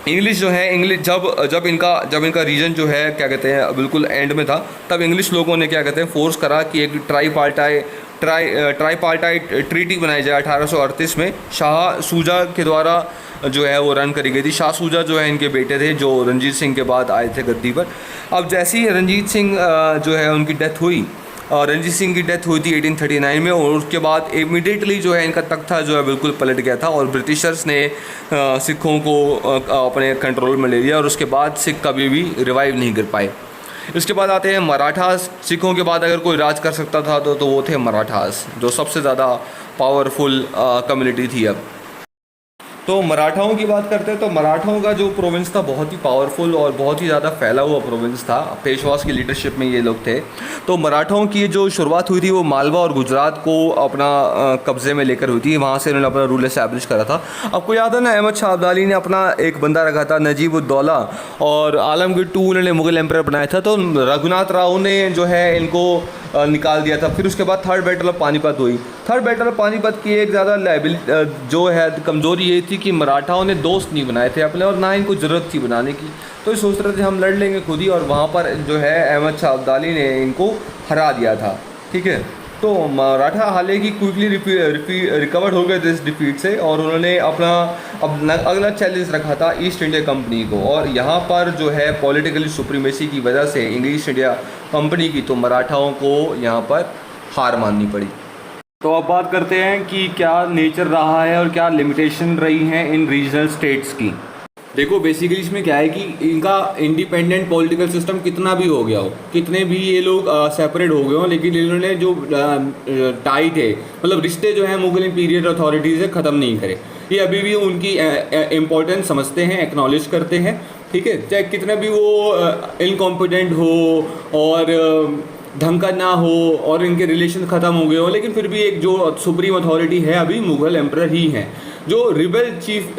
इंग्लिश जो है, इंग्लिश जब इनका रीजन जो है क्या कहते हैं बिल्कुल एंड में था, तब इंग्लिश लोगों ने क्या कहते हैं फोर्स करा कि एक ट्राईपार्टाइट ट्रीटी बनाई जाए 1838 में। शाह सूजा के द्वारा जो है वो रन करी गई थी। शाह सूजा जो है इनके बेटे थे जो रंजीत सिंह के बाद आए थे गद्दी पर। अब जैसे ही रंजीत सिंह जो है उनकी डेथ हुई, रंजीत सिंह की डेथ हुई थी 1839 में, और उसके बाद इमीडिएटली जो है इनका तख्ता जो है बिल्कुल पलट गया था और ब्रिटिशर्स ने सिखों को अपने कंट्रोल में ले लिया और उसके बाद सिख कभी भी रिवाइव नहीं कर पाए। इसके बाद आते हैं मराठास। सिखों के बाद अगर कोई राज कर सकता था तो वो थे मराठास, जो सबसे ज़्यादा पावरफुल कम्युनिटी थी। अब तो मराठाओं की बात करते हैं तो मराठाओं का जो प्रोविंस था बहुत ही पावरफुल और बहुत ही ज़्यादा फैला हुआ प्रोविंस था। पेशवास की लीडरशिप में ये लोग थे। तो मराठाओं की जो शुरुआत हुई थी वो मालवा और गुजरात को अपना कब्ज़े में लेकर हुई थी। वहाँ से इन्होंने अपना रूल एस्टैब्लिश करा था। आपको याद है ना, अहमद शाह अब्दाली ने अपना एक बंदा रखा था नजीब-उद-दौला, और आलमगीर II उन्होंने मुग़ल एम्परर बनाया था। तो रघुनाथ राव ने जो है इनको निकाल दिया था। फिर उसके बाद थर्ड बैटल ऑफ पानीपत हुई। थर्ड बैटल ऑफ पानीपत की एक ज़्यादा जो है कमज़ोरी ये थी कि मराठाओं ने दोस्त नहीं बनाए थे अपने, और ना इनको ज़रूरत थी बनाने की। तो ये सोच रहे थे हम लड़ लेंगे खुद ही, और वहाँ पर जो है अहमद शाह अब्दाली ने इनको हरा दिया था, ठीक है। तो मराठा हालांकि क्विकली रिकवर हो गए थे इस डिफीट से, और उन्होंने अपना अगला चैलेंज रखा था ईस्ट इंडिया कंपनी को। और यहाँ पर जो है पॉलिटिकली सुप्रीमेसी की वजह से इंग्लिश इंडिया कंपनी की, तो मराठाओं को यहाँ पर हार माननी पड़ी। तो अब बात करते हैं कि क्या नेचर रहा है और क्या लिमिटेशन रही हैं इन रीजनल स्टेट्स की। देखो बेसिकली इसमें क्या है कि इनका इंडिपेंडेंट पॉलिटिकल सिस्टम कितना भी हो गया हो, कितने भी ये लोग सेपरेट हो गए हो, लेकिन इन्होंने जो टाई थे, मतलब रिश्ते जो हैं मुगल इंपीरियल अथॉरिटीज़ से ख़त्म नहीं करे। ये अभी भी उनकी इम्पोर्टेंस समझते हैं, एक्नॉलेज करते हैं, ठीक है। चाहे कितने भी वो इनकॉम्पिटेंट हो और ढंग का ना हो और इनके रिलेशन ख़त्म हो गए हो, लेकिन फिर भी एक जो सुप्रीम अथॉरिटी है अभी मुग़ल एम्परर ही हैं। जो रिबेल चीफ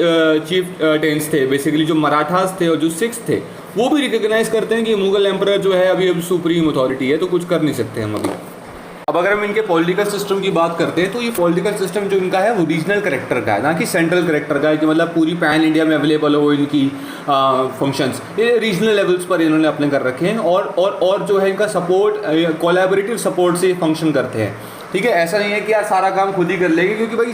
टेंस थे, बेसिकली जो मराठास थे और जो सिख्स थे, वो भी रिकग्नाइज़ करते हैं कि मुग़ल एम्परर जो है अभी सुप्रीम अथॉरिटी है, तो कुछ कर नहीं सकते हम अभी। अब अगर हम इनके पॉलिटिकल सिस्टम की बात करते हैं तो ये पॉलिटिकल सिस्टम जो इनका है वो रीजनल करेक्टर का है, ना कि सेंट्रल करेक्टर का है, कि मतलब पूरी पैन इंडिया में अवेलेबल हो इनकी फंक्शंस। ये रीजनल लेवल्स पर इन्होंने अपने कर रखे हैं, और जो है इनका सपोर्ट कोलैबोरेटिव सपोर्ट से फंक्शन करते हैं, ठीक है। ऐसा नहीं है कि यार सारा काम खुद ही कर लेंगे, क्योंकि भाई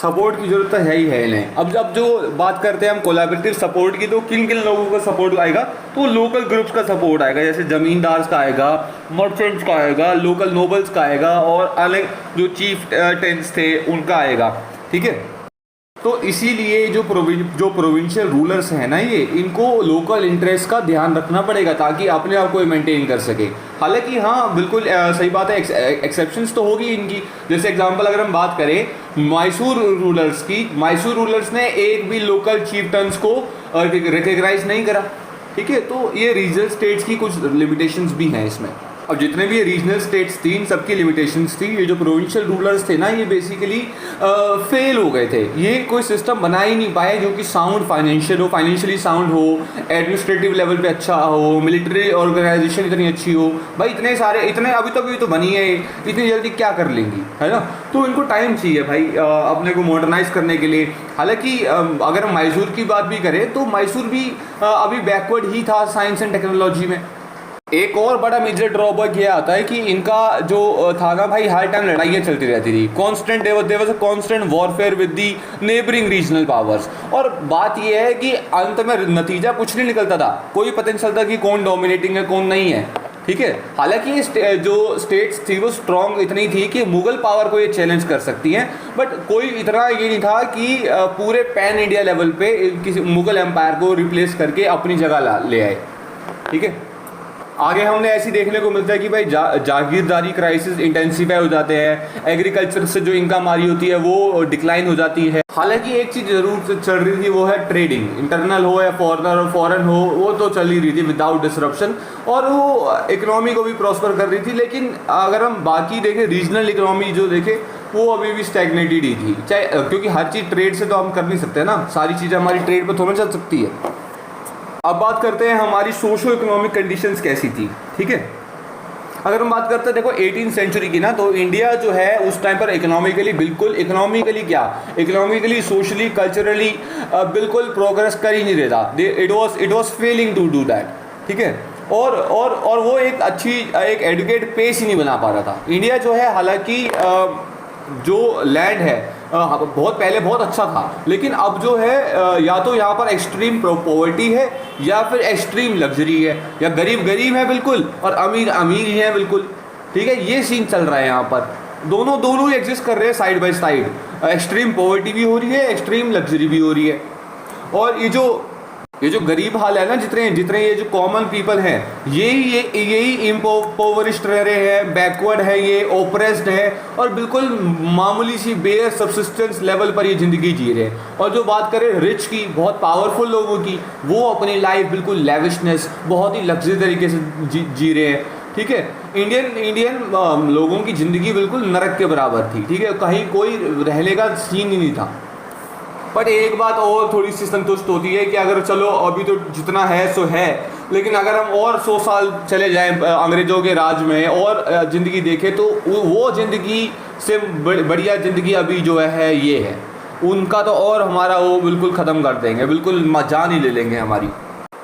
सपोर्ट की ज़रूरत है ही है इन्हें। अब जब जो बात करते हैं हम कोलैबोरेटिव सपोर्ट की, तो किन किन लोगों का सपोर्ट आएगा, तो लोकल ग्रुप्स का सपोर्ट आएगा, जैसे ज़मींदार का आएगा, मर्चेंट्स का आएगा, लोकल नोबल्स का आएगा, और अलग जो चीफ टेंस थे उनका आएगा, ठीक है। तो इसीलिए जो प्रोविंशियल रूलर्स हैं ना, ये इनको लोकल इंटरेस्ट का ध्यान रखना पड़ेगा ताकि अपने आप को मेंटेन कर सके। हालांकि हाँ बिल्कुल सही बात है, एक्सेप्शंस तो होगी इनकी। जैसे एग्जांपल अगर हम बात करें मैसूर रूलर्स की, मैसूर रूलर्स ने एक भी लोकल चीफ्टन्स को रिकग्नाइज नहीं करा, ठीक है। तो ये रीजनल स्टेट्स की कुछ लिमिटेशंस भी हैं इसमें। अब जितने भी रीजनल स्टेट्स थी इन सबकी लिमिटेशंस थी। ये जो प्रोविंशियल रूलर्स थे ना, ये बेसिकली फेल हो गए थे। ये कोई सिस्टम बना ही नहीं पाए जो कि साउंड फाइनेंशियली साउंड हो, एडमिनिस्ट्रेटिव लेवल पे अच्छा हो, मिलिट्री ऑर्गेनाइजेशन इतनी अच्छी हो। भाई इतने अभी तो बनी है, इतनी जल्दी क्या कर लेंगी, है ना। तो इनको टाइम चाहिए भाई अपने को मॉडर्नाइज करने के लिए। हालांकि अगर हम मैसूर की बात भी करें तो मैसूर भी अभी बैकवर्ड ही था साइंस एंड टेक्नोलॉजी में। एक और बड़ा मेजर ड्रॉबैक ये आता है कि इनका जो था ना भाई, हर टाइम लड़ाइयाँ चलती रहती थी, constant there was a constant warfare with the neighbouring regional powers. और बात ये है कि अंत में नतीजा कुछ नहीं निकलता था, कोई पता नहीं चलता कि कौन डोमिनेटिंग है कौन नहीं है, ठीक है। हालांकि जो स्टेट्स थी वो स्ट्रॉन्ग इतनी थी कि मुगल पावर को ये चैलेंज कर सकती हैं, बट कोई इतना ये नहीं था कि पूरे पैन इंडिया लेवल पे किसी मुगल एम्पायर को रिप्लेस करके अपनी जगह ले आए, ठीक है। आगे हमने ऐसी देखने को मिलता है कि भाई जागीरदारी क्राइसिस इंटेंसिफाई हो जाते हैं, एग्रीकल्चर से जो इनकम आ रही होती है वो डिक्लाइन हो जाती है। हालांकि एक चीज़ जरूर चल रही थी, वो है ट्रेडिंग, इंटरनल हो या फॉरेन हो, वो तो चल ही रही थी विदाउट डिसरप्शन, और वो इकोनॉमी को भी प्रॉस्पर कर रही थी। लेकिन अगर हम बाकी देखें, रीजनल इकोनॉमी जो देखें, वो अभी भी स्टैग्नेटेड ही थी, चाहे क्योंकि हर चीज़ ट्रेड से तो हम कर नहीं सकते ना, सारी चीज़ें हमारी ट्रेड पर थोड़ा चल सकती है। अब बात करते हैं हमारी सोशो इकोनॉमिक कंडीशंस कैसी थी, ठीक है। अगर हम बात करते हैं देखो 18वीं सेंचुरी की ना, तो इंडिया जो है उस टाइम पर इकोनॉमिकली सोशली कल्चरली बिल्कुल प्रोग्रेस कर ही नहीं रहा था। It was failing to do that, ठीक है। और वो एक एडुकेट पेस ही नहीं बना पा रहा था इंडिया जो है। हालांकि जो लैंड है बहुत पहले बहुत अच्छा था, लेकिन अब जो है या तो यहाँ पर एक्सट्रीम पॉवर्टी है, या फिर एक्सट्रीम लग्जरी है, या गरीब है बिल्कुल और अमीर ही है बिल्कुल, ठीक है। ये सीन चल रहा है यहाँ पर, दोनों ही एग्जिस्ट कर रहे हैं side by side. Extreme poverty भी हो रही है, एक्सट्रीम लग्जरी भी हो रही है। और ये जो गरीब हाल है ना, जितने ये जो कॉमन पीपल हैं, यही इम्पोवरिश्ड रह रहे हैं, बैकवर्ड है, ये ओप्रेस्ड है, और बिल्कुल मामूली सी बेयर सब्सिस्टेंस लेवल पर ये ज़िंदगी जी रहे हैं। और जो बात करें रिच की, बहुत पावरफुल लोगों की, वो अपनी लाइफ बिल्कुल लेविशनेस, बहुत ही लग्जरी तरीके से जी रहे हैं, ठीक है। इंडियन लोगों की ज़िंदगी बिल्कुल नरक के बराबर थी, ठीक है, कहीं कोई रहने का सीन ही नहीं था। बट एक बात और थोड़ी सी संतुष्ट होती है कि अगर चलो अभी तो जितना है सो है, लेकिन अगर हम और 100 साल चले जाएं अंग्रेज़ों के राज में और ज़िंदगी देखें, तो वो ज़िंदगी से बढ़िया ज़िंदगी अभी जो है ये है उनका, तो और हमारा वो बिल्कुल ख़त्म कर देंगे, बिल्कुल जान ही ले लेंगे हमारी।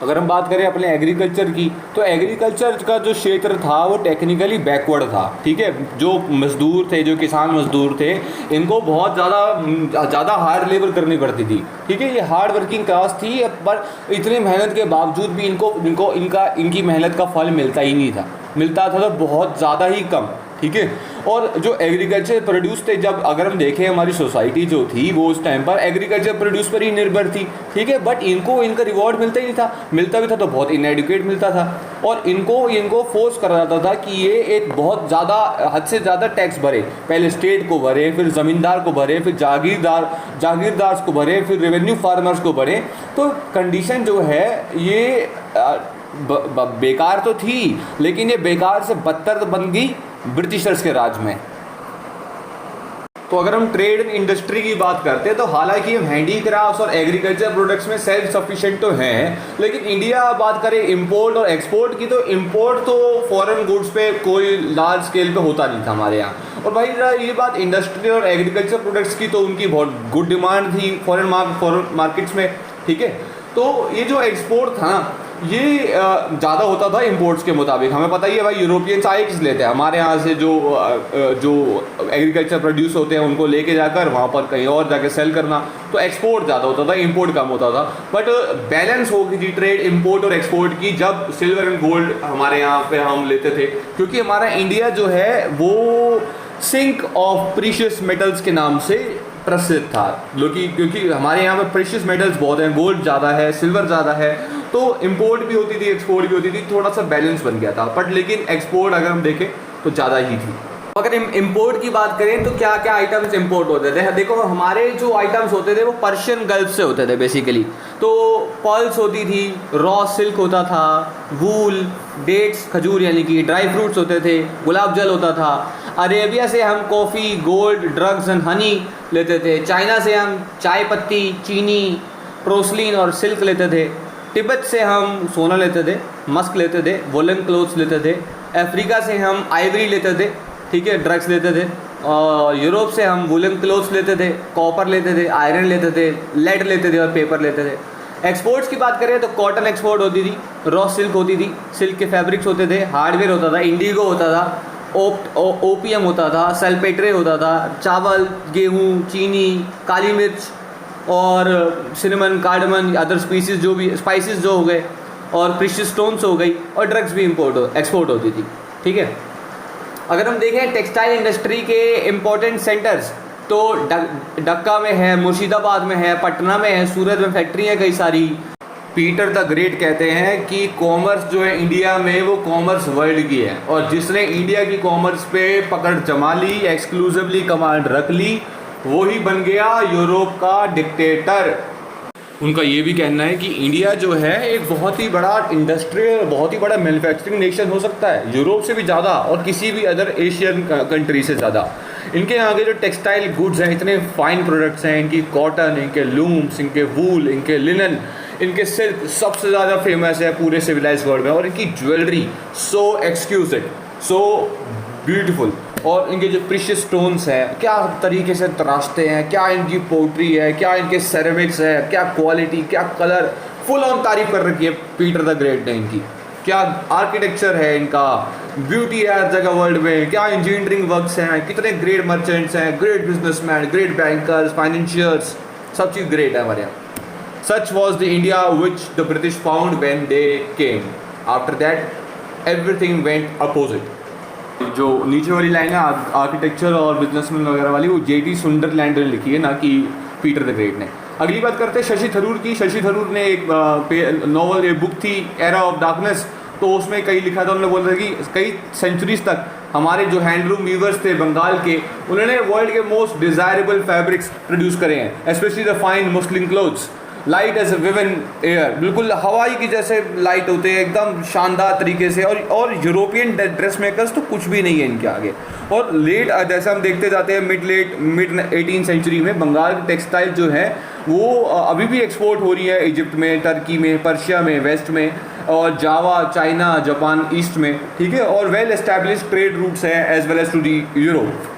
अगर हम बात करें अपने एग्रीकल्चर की, तो एग्रीकल्चर का जो क्षेत्र था वो टेक्निकली बैकवर्ड था, ठीक है। जो मज़दूर थे, जो किसान मज़दूर थे, इनको बहुत ज़्यादा हार्ड लेबर करनी पड़ती थी, ठीक है। ये हार्ड वर्किंग क्लास थी, पर इतनी मेहनत के बावजूद भी इनकी मेहनत का फल मिलता ही नहीं था, मिलता था तो बहुत ज़्यादा ही कम, ठीक है। और जो एग्रीकल्चर प्रोड्यूस थे, जब अगर हम देखें हमारी सोसाइटी जो थी वो उस टाइम पर एग्रीकल्चर प्रोड्यूस पर ही निर्भर थी, ठीक है। बट इनका रिवॉर्ड मिलता ही नहीं था, मिलता भी था तो बहुत इनएडुकेट मिलता था, और इनको फोर्स करा जाता था कि ये एक बहुत ज़्यादा हद से ज़्यादा टैक्स भरे, पहले स्टेट को भरे, फिर ज़मींदार को भरे, फिर जागीरदार को भरे, फिर रेवेन्यू फार्मर्स को भरे। तो कंडीशन जो है ये बेकार तो थी, लेकिन ये बेकार से बदतर बन गई ब्रिटिशर्स के राज में। तो अगर हम ट्रेड एंड इंडस्ट्री की बात करते हैं, तो हालांकि हम हैंडीक्राफ्ट्स और एग्रीकल्चर प्रोडक्ट्स में सेल्फ सफिशिएंट तो हैं, लेकिन इंडिया बात करें इंपोर्ट और एक्सपोर्ट की, तो इंपोर्ट तो फॉरेन गुड्स पे कोई लार्ज स्केल पे होता नहीं था हमारे यहाँ। और भाई ये बात इंडस्ट्री और एग्रीकल्चर प्रोडक्ट्स की, तो उनकी बहुत गुड डिमांड थी फॉरेन मार्केट्स में, ठीक है। तो ये जो एक्सपोर्ट था ना, ये ज़्यादा होता था इंपोर्ट्स के मुताबिक। हमें पता ही है भाई यूरोपियंस आए किस लेते हैं, हमारे यहाँ से जो एग्रीकल्चर प्रोड्यूस होते हैं उनको लेके जाकर वहाँ पर कहीं और जाके सेल करना, तो एक्सपोर्ट ज़्यादा होता था, इंपोर्ट कम होता था। बट बैलेंस हो गई थी ट्रेड इंपोर्ट और एक्सपोर्ट की जब सिल्वर एंड गोल्ड हमारे यहाँ पे हम लेते थे, क्योंकि हमारा इंडिया जो है वो सिंक ऑफ प्रीशियस मेटल्स के नाम से प्रसिद्ध था। क्योंकि हमारे यहाँ पे प्रीशियस मेटल्स बहुत हैं, गोल्ड ज़्यादा है, सिल्वर ज़्यादा है, तो इंपोर्ट भी होती थी एक्सपोर्ट भी होती थी, थोड़ा सा बैलेंस बन गया था। बट लेकिन एक्सपोर्ट अगर हम देखें तो ज़्यादा ही थी। अगर इंपोर्ट की बात करें तो क्या क्या आइटम्स इंपोर्ट होते थे, देखो हमारे जो आइटम्स होते थे वो पर्शियन गल्फ से होते थे बेसिकली। तो पर्ल्स होती थी, रॉ सिल्क होता था, वूल, डेट्स खजूर यानी कि ड्राई फ्रूट्स होते थे, गुलाब जल होता था। अरेबिया से हम coffee, gold, drugs and honey लेते थे। चाइना से हम चाय पत्ती, चीनी, प्रोसलिन और सिल्क लेते थे। तिब्बत से हम सोना लेते थे, मस्क लेते थे, वोलन क्लोथ्स लेते थे। अफ्रीका से हम आइवरी लेते थे, ठीक है, ड्रग्स लेते थे। और यूरोप से हम वुलन क्लोथ्स लेते थे, कॉपर लेते थे, आयरन लेते थे, लेड लेते थे और पेपर लेते थे। एक्सपोर्ट्स की बात करें तो कॉटन एक्सपोर्ट होती थी, रॉ सिल्क होती थी, सिल्क के फैब्रिक्स होते थे, हार्डवेयर होता था, इंडिगो होता था, ओपियम होता था, सल्पेट्रे होता था, चावल, गेहूँ, चीनी, काली मिर्च और सिनेमन, कार्डमन, अदर स्पीसीज जो भी स्पाइसेस जो हो गए, और प्रीशियस स्टोन्स हो गई, और ड्रग्स भी एक्सपोर्ट होती थी, ठीक है। अगर हम देखें टेक्सटाइल इंडस्ट्री के इम्पोर्टेंट सेंटर्स तो डक्का में है, मुर्शिदाबाद में है, पटना में है, सूरत में फैक्ट्री है कई सारी। पीटर द ग्रेट कहते हैं कि कॉमर्स जो है इंडिया में वो कॉमर्स वर्ल्ड की है, और जिसने इंडिया की कॉमर्स पे पकड़ जमा ली, एक्सक्लूसिवली कमांड रख ली, वो ही बन गया यूरोप का डिक्टेटर। उनका ये भी कहना है कि इंडिया जो है एक बहुत ही बड़ा इंडस्ट्रियल, बहुत ही बड़ा मैन्युफैक्चरिंग नेशन हो सकता है, यूरोप से भी ज़्यादा और किसी भी अदर एशियन कंट्री से ज़्यादा। इनके यहाँ के जो टेक्सटाइल गुड्स हैं, इतने फाइन प्रोडक्ट्स हैं, इनकी कॉटन, इनके लूम्स, इनके वूल, इनके लिनन, इनके सिल्क सबसे ज़्यादा फेमस है पूरे सिविलाइज वर्ल्ड में। और इनकी ज्वेलरी सो एक्सक्लूसिव, सो ब्यूटीफुल, और इनके जो प्रीशियस स्टोन्स हैं क्या तरीके से तराशते हैं, क्या इनकी पोट्री है, क्या इनके सेरेमिक्स है, क्या क्वालिटी, क्या कलर, फुल ऑन तारीफ कर रखी है पीटर द ग्रेट ने इनकी। क्या आर्किटेक्चर है इनका, ब्यूटी है हर जगह वर्ल्ड में, क्या इंजीनियरिंग वर्क्स हैं, कितने ग्रेट मर्चेंट्स हैं, great businessman, great bankers, financiers, सब चीज़ ग्रेट है हमारे यहाँ। Such was the India which the British found when they came. After that, everything went opposite. जो नीचे वाली लाइन है आर्किटेक्चर और बिजनेसमैन वगैरह वाली, वो J.D. सुंदरलैंड ने लिखी है, ना कि पीटर द ग्रेट ने। अगली बात करते हैं शशि थरूर की। शशि थरूर ने एक नॉवल, एक बुक थी एरा ऑफ डार्कनेस, तो उसमें कई लिखा था, उन्होंने बोला था कि कई सेंचुरीज तक हमारे जो हैंडलूम वीवर्स थे बंगाल के, उन्होंने वर्ल्ड के मोस्ट डिज़ायरेबल फैब्रिक्स प्रोड्यूस करे हैं, specially the fine muslin clothes, light as a woven air, बिल्कुल हवाई की जैसे लाइट होते हैं एकदम शानदार तरीके से। और यूरोपियन ड्रेस मेकर्स तो कुछ भी नहीं है इनके आगे। और लेट जैसे हम देखते जाते हैं मिड 18 सेंचुरी में बंगाल की टेक्सटाइल जो है वो अभी भी एक्सपोर्ट हो रही है इजिप्ट में, टर्की में, पर्शिया में, वेस्ट में, और जावा, चाइना, जापान, ईस्ट में, ठीक है। और वेल एस्टैब्लिश्ड ट्रेड रूट्स हैं as well as to the Europe.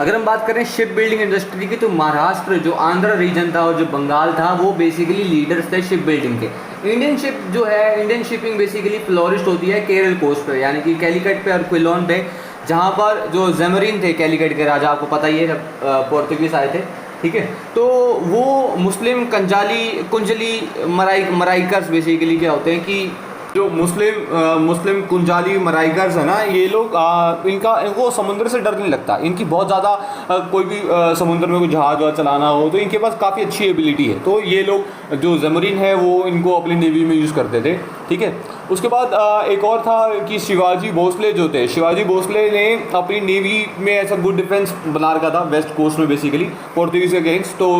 अगर हम बात करें शिप बिल्डिंग इंडस्ट्री की तो महाराष्ट्र, जो आंध्र रीजन था और जो बंगाल था, वो बेसिकली लीडर्स थे शिप बिल्डिंग के। इंडियन शिप जो है, इंडियन शिपिंग बेसिकली फ्लोरिस्ट होती है केरल कोस्ट पे, यानी कि कैलिकट पे और क्विलोन पे, जहाँ पर जो ज़ेमरीन थे कैलिकट के राजा, आपको पता ही है जब पोर्तुगीज आए थे, ठीक है। तो वो मुस्लिम कुंजली मराइकर्स बेसिकली क्या होते हैं कि जो मुस्लिम कुंजाली मराइकर्स है ना, ये लोग इनको समुद्र से डर नहीं लगता। इनकी बहुत ज़्यादा कोई भी समुद्र में कोई जहाज वाज चलाना हो तो इनके पास काफ़ी अच्छी एबिलिटी है। तो ये लोग जो ज़मरीन है वो इनको अपनी नेवी में यूज़ करते थे, ठीक है। उसके बाद एक और था कि शिवाजी भोसले जो थे, शिवाजी भोसले ने अपनी नेवी में ऐसा गुड डिफेंस बना रखा था वेस्ट कोस्ट में बेसिकली पोर्तुगीज़ के अगेंस्ट। तो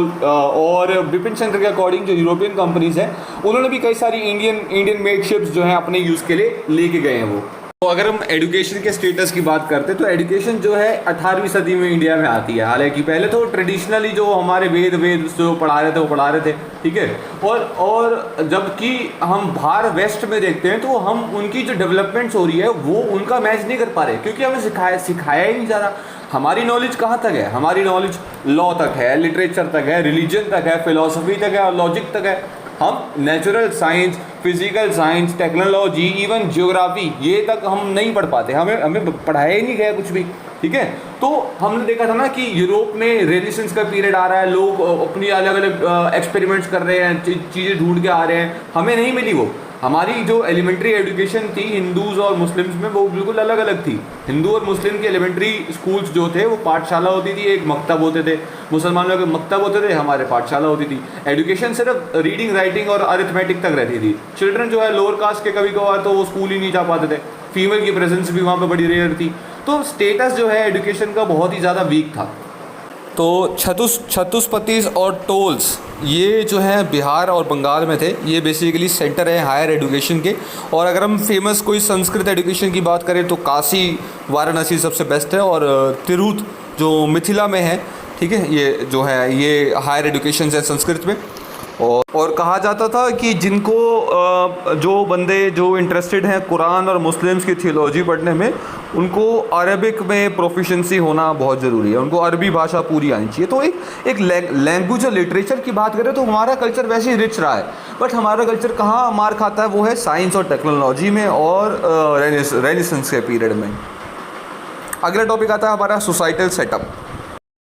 और बिपिन चंद्र के अकॉर्डिंग जो यूरोपियन कंपनीज़ हैं उन्होंने भी कई सारी इंडियन मेड शिप्स जो हैं अपने यूज़ के लिए लेके गए हैं वो। तो अगर हम एजुकेशन के स्टेटस की बात करते हैं तो एजुकेशन जो है 18वीं सदी में इंडिया में आती है। हालांकि पहले तो ट्रेडिशनली जो हमारे वेद जो पढ़ा रहे थे वो पढ़ा रहे थे, ठीक है। और जबकि हम बाहर वेस्ट में देखते हैं तो हम उनकी जो डेवलपमेंट्स हो रही है वो उनका मैच नहीं कर पा रहे, क्योंकि हमें सिखाया ही नहीं जा रहा। हमारी नॉलेज कहाँ तक है? हमारी नॉलेज लॉ तक है, लिटरेचर तक है, रिलीजन तक है, फिलोसफी तक है और लॉजिक तक है। हम natural science, physical science, technology, even geography ये तक हम नहीं पढ़ पाते, हमें पढ़ाया ही नहीं गया कुछ भी, ठीक है। तो हमने देखा था ना कि यूरोप में रेनेसेंस का पीरियड आ रहा है, लोग अपनी अलग अलग एक्सपेरिमेंट्स कर रहे हैं, चीज़ें ढूंढ के आ रहे हैं, हमें नहीं मिली वो। हमारी जो एलिमेंट्री एजुकेशन थी हिंदूज और मुस्लिम्स में वो बिल्कुल अलग अलग थी। हिंदू और मुस्लिम की एलिमेंट्री स्कूल्स जो थे वो पाठशाला होती थी, एक मकतब होते थे, मुसलमानों के मकतब होते थे, हमारे पाठशाला होती थी। एजुकेशन सिर्फ रीडिंग, राइटिंग और अरिथमेटिक तक रहती थी। चिल्ड्रन जो है लोअर कास्ट के कभी कभार तो वो स्कूल ही नहीं जा पाते थे, फीमेल की प्रेजेंस भी वहाँ पर बड़ी रेयर थी, तो स्टेटस जो है एजुकेशन का बहुत ही ज़्यादा वीक था। तो छत्तीसपतीस और टोल्स ये जो है बिहार और बंगाल में थे, ये बेसिकली सेंटर है हायर एजुकेशन के। और अगर हम फेमस कोई संस्कृत एजुकेशन की बात करें तो काशी, वाराणसी सबसे बेस्ट है, और तिरूत जो मिथिला में है, ठीक है, ये जो है ये हायर एजुकेशन है संस्कृत में। और कहा जाता था कि जिनको जो बंदे जो इंटरेस्टेड हैं कुरान और मुस्लिम्स की थियोलॉजी पढ़ने में, उनको अरबिक में प्रोफिशेंसी होना बहुत ज़रूरी है, उनको अरबी भाषा पूरी आनी चाहिए। तो एक लैंग्वेज और लिटरेचर की बात करें तो हमारा कल्चर वैसे ही रिच रहा है, बट हमारा कल्चर कहाँ मार खाता है, वो है साइंस और टेक्नोलॉजी में और रेनेसेंस के पीरियड में। अगला टॉपिक आता है हमारा सोसाइटल सेटअप।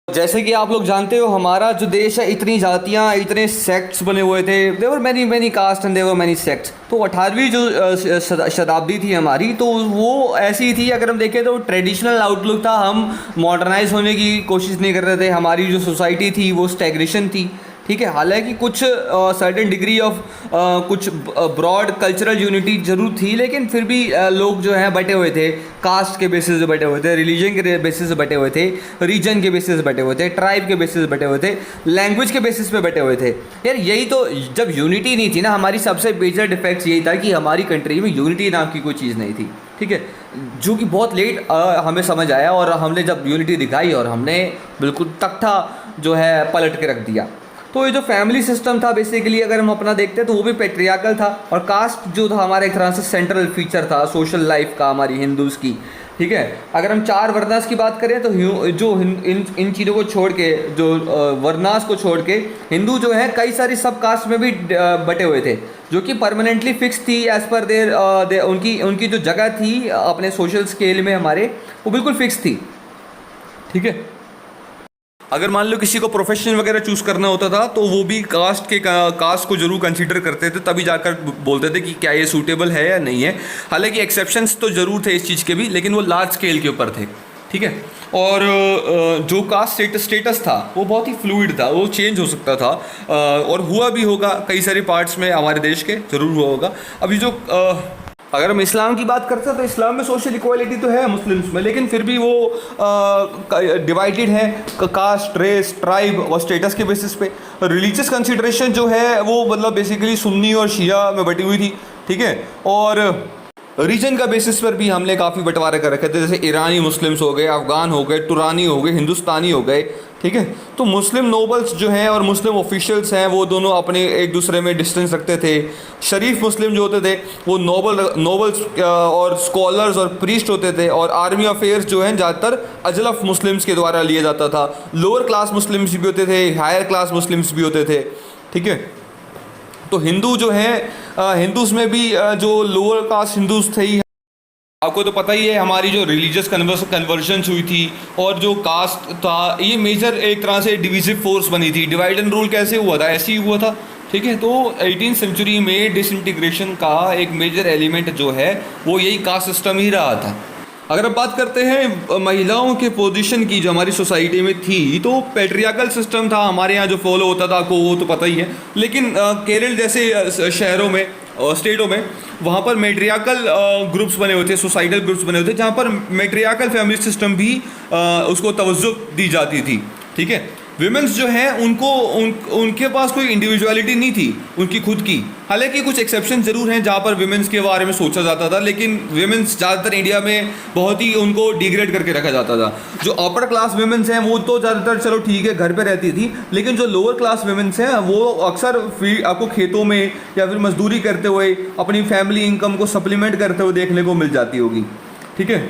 जैसे कि आप लोग जानते हो हमारा जो देश है, इतनी जातियाँ, इतने सेक्ट्स बने हुए थे, there were many caste and there were many sects. तो 18वीं जो शताब्दी थी हमारी, तो वो ऐसी थी, अगर हम देखें तो ट्रेडिशनल आउटलुक था, हम मॉडर्नाइज होने की कोशिश नहीं कर रहे थे, हमारी जो सोसाइटी थी वो स्टैग्नेशन थी, ठीक है। हालांकि कुछ सर्टेन डिग्री ऑफ कुछ ब्रॉड कल्चरल यूनिटी जरूर थी, लेकिन फिर भी लोग जो हैं बटे हुए थे, कास्ट के बेसिस पे बटे हुए थे, रिलीजन के बेसिस पे बटे हुए थे, रीजन के बेसिस पे बटे हुए थे, ट्राइब के बेसिस पे बटे हुए थे, लैंग्वेज के बेसिस पे बटे हुए थे। यार यही तो, जब यूनिटी नहीं थी ना, हमारी सबसे मेजर डिफेक्ट्स यही था कि हमारी कंट्री में यूनिटी नाम की कोई चीज़ नहीं थी, ठीक है, जो कि बहुत लेट हमें समझ आया। और हमने जब यूनिटी दिखाई और हमने बिल्कुल तख्ता जो है पलट के रख दिया। तो ये जो फैमिली सिस्टम था बेसिकली अगर हम अपना देखते हैं तो वो भी पेट्रियार्कल था, और कास्ट जो था हमारा एक तरह से सेंट्रल फीचर था सोशल लाइफ का हमारी हिंदूज़ की, ठीक है। अगर हम 4 वर्नास की बात करें तो जो इन चीज़ों को छोड़ के, जो वर्नास को छोड़ के, हिंदू जो है कई सारी सब कास्ट में भी बटे हुए थे, जो कि परमानेंटली फिक्स थी एज़ पर देयर उनकी जो जगह थी अपने सोशल स्केल में हमारे, वो बिल्कुल फिक्स थी, ठीक है। अगर मान लो किसी को प्रोफेशन वगैरह चूज़ करना होता था तो वो भी कास्ट को जरूर कंसीडर करते थे, तभी जाकर बोलते थे कि क्या ये सूटेबल है या नहीं है। हालांकि एक्सेप्शंस तो ज़रूर थे इस चीज़ के भी, लेकिन वो लार्ज स्केल के ऊपर थे, ठीक है। और जो कास्ट स्टेटस था वो बहुत ही फ्लूइड था, वो चेंज हो सकता था, और हुआ भी होगा कई सारे पार्ट्स में हमारे देश के, ज़रूर हुआ होगा। अभी जो अगर हम इस्लाम की बात करते हैं तो इस्लाम में सोशल इक्वालिटी तो है मुस्लिम्स में, लेकिन फिर भी वो डिवाइडेड है कास्ट, रेस, ट्राइब और स्टेटस के बेसिस पे। रिलीजियस कंसिडरेशन जो है वो मतलब बेसिकली सुन्नी और शिया में बटी हुई थी, ठीक है। और रीजन का बेसिस पर भी हमने काफ़ी बंटवारे कर रखे थे, जैसे ईरानी मुस्लिम्स हो गए, अफ़गान हो गए, टुरानी हो गए, हिंदुस्तानी हो गए, ठीक है। तो मुस्लिम नोबल्स जो हैं और मुस्लिम ऑफिशियल्स हैं वो दोनों अपने एक दूसरे में डिस्टेंस रखते थे। शरीफ मुस्लिम जो होते थे वो नोबल्स और स्कॉलर्स और प्रीस्ट होते थे, और आर्मी अफेयर्स जो हैं ज़्यादातर अजलफ मुस्लिम्स के द्वारा लिया जाता था। लोअर क्लास मुस्लिम्स भी होते थे, हायर क्लास मुस्लिम्स भी होते थे, ठीक है। तो हिंदू जो हैं हिंदूज़ में भी जो लोअर कास्ट हिंदूज़ थे, आपको तो पता ही है हमारी जो रिलीजियस कन्वर्जन्स हुई थी और जो कास्ट था ये मेजर एक तरह से डिविजिव फोर्स बनी थी। डिवाइड एंड रूल कैसे हुआ था, ऐसे ही हुआ था, ठीक है। तो 18th सेंचुरी में डिसइंटीग्रेशन का एक मेजर एलिमेंट जो है वो यही कास्ट सिस्टम ही रहा था। अगर अब बात करते हैं महिलाओं के पोजीशन की जो हमारी सोसाइटी में थी, तो पैट्रियार्कल सिस्टम था हमारे यहाँ जो फॉलो होता था, आपको वो तो पता ही है। लेकिन केरल जैसे शहरों में और स्टेटों में वहाँ पर मेट्रियार्कल ग्रुप्स बने हुए थे, सोसाइटल ग्रुप्स बने हुए थे, जहाँ पर मेट्रियार्कल फैमिली सिस्टम भी उसको तवज्जो दी जाती थी, ठीक है। विमेंस जो हैं उनके पास कोई इंडिविजुअलिटी नहीं थी उनकी खुद की। हालांकि कुछ एक्सेप्शन ज़रूर हैं जहाँ पर विमेंस के बारे में सोचा जाता था, लेकिन विमेंस ज़्यादातर इंडिया में बहुत ही उनको डिग्रेड करके रखा जाता था। जो अपर क्लास विमेंस हैं वो तो ज़्यादातर चलो ठीक है घर पे रहती थी, लेकिन जो लोअर क्लास विमेंस हैं वो अक्सर आपको खेतों में या फिर मजदूरी करते हुए अपनी फैमिली इनकम को सप्लीमेंट करते हुए देखने को मिल जाती होगी, ठीक है।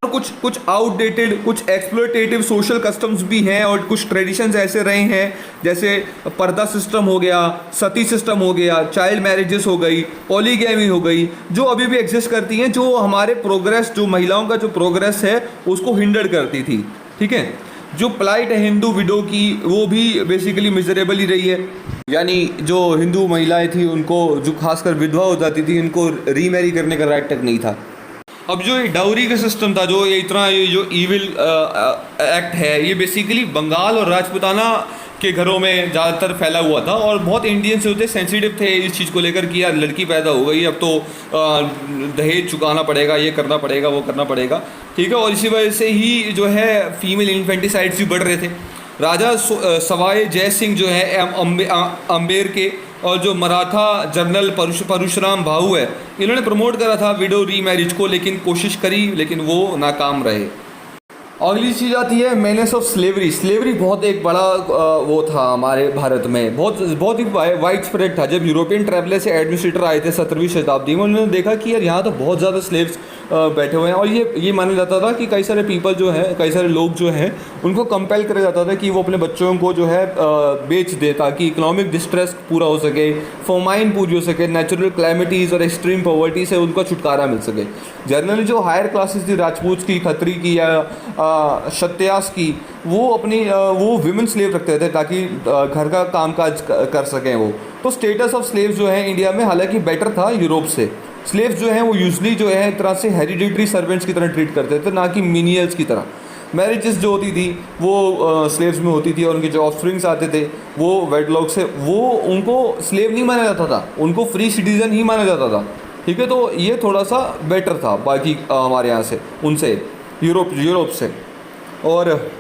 और कुछ आउटडेटेड, कुछ एक्सप्लॉयटेटिव सोशल कस्टम्स भी हैं और कुछ ट्रेडिशंस ऐसे रहे हैं जैसे पर्दा सिस्टम हो गया, सती सिस्टम हो गया, चाइल्ड मैरिजेस हो गई, पॉलीगैमी हो गई, जो अभी भी एग्जिस्ट करती हैं, जो हमारे प्रोग्रेस, जो महिलाओं का जो प्रोग्रेस है उसको हिंडर करती थी। ठीक है, जो प्लाइट है हिंदू विडो की वो भी बेसिकली मिजरेबल ही रही है, यानी जो हिंदू महिलाएं थी उनको, जो खासकर विधवा हो जाती थी, इनको रीमैरी करने का राइट तक नहीं था। अब जो ये डाउरी का सिस्टम था, जो ये इतना ये जो ईविल एक्ट है, ये बेसिकली बंगाल और राजपूताना के घरों में ज़्यादातर फैला हुआ था और बहुत इंडियंस होते सेंसिटिव थे इस चीज़ को लेकर कि यार लड़की पैदा हो गई, अब तो दहेज चुकाना पड़ेगा, ये करना पड़ेगा, वो करना पड़ेगा। ठीक है, और इसी वजह से ही जो है फीमेल इन्फेंटिसाइड्स भी बढ़ रहे थे। राजा सवाई जय सिंह जो है अम्बेर के और जो मराठा जनरल परशुराम भाऊ है, इन्होंने प्रमोट करा था विडो रीमैरिज को, लेकिन कोशिश करी लेकिन वो नाकाम रहे। अगली चीज़ आती है मेनेस ऑफ स्लेवरी। स्लेवरी बहुत एक बड़ा वो था हमारे भारत में, बहुत ही वाइड स्प्रेड था। जब यूरोपियन ट्रैवलर से एडमिनिस्ट्रेटर आए थे 17वीं शताब्दी में, उन्होंने देखा कि यार यहाँ तो बहुत ज़्यादा स्लेव्स बैठे हुए हैं और ये माना जाता था कि कई सारे पीपल जो हैं, कई सारे लोग जो हैं, उनको कंपेल करा जाता था कि वो अपने बच्चों को जो है बेच दे ताकि इकोनॉमिक डिस्ट्रेस पूरा हो सके, फोमाइन पूरी हो सके, नेचुरल क्लैमिटीज़ और एक्सट्रीम पॉवर्टी से उनका छुटकारा मिल सके। जनरली जो हायर क्लासेस थी, राजपूत की, खत्री की या क्षत्रियास की, वो अपनी वो विमेन स्लेव रखते थे ताकि घर का कामकाज कर सकें वो। तो स्टेटस ऑफ स्लेव्स जो है इंडिया में हालांकि बेटर था यूरोप से। स्लेव्स जो हैं वो यूजली जो है एक तरह से हेरिडिटरी सर्वेंट्स की तरह ट्रीट करते थे, ना कि मीनियल्स की तरह। मैरिजेस जो होती थी वो स्लेव्स में होती थी और उनके जो ऑफस्प्रिंग्स आते थे वो वेडलॉक से, वो उनको स्लेव नहीं माना जाता था, उनको फ्री सिटीज़न ही माना जाता था। ठीक है, तो ये थोड़ा सा बेटर था बाकी हमारे यहाँ से, उनसे यूरोप से। और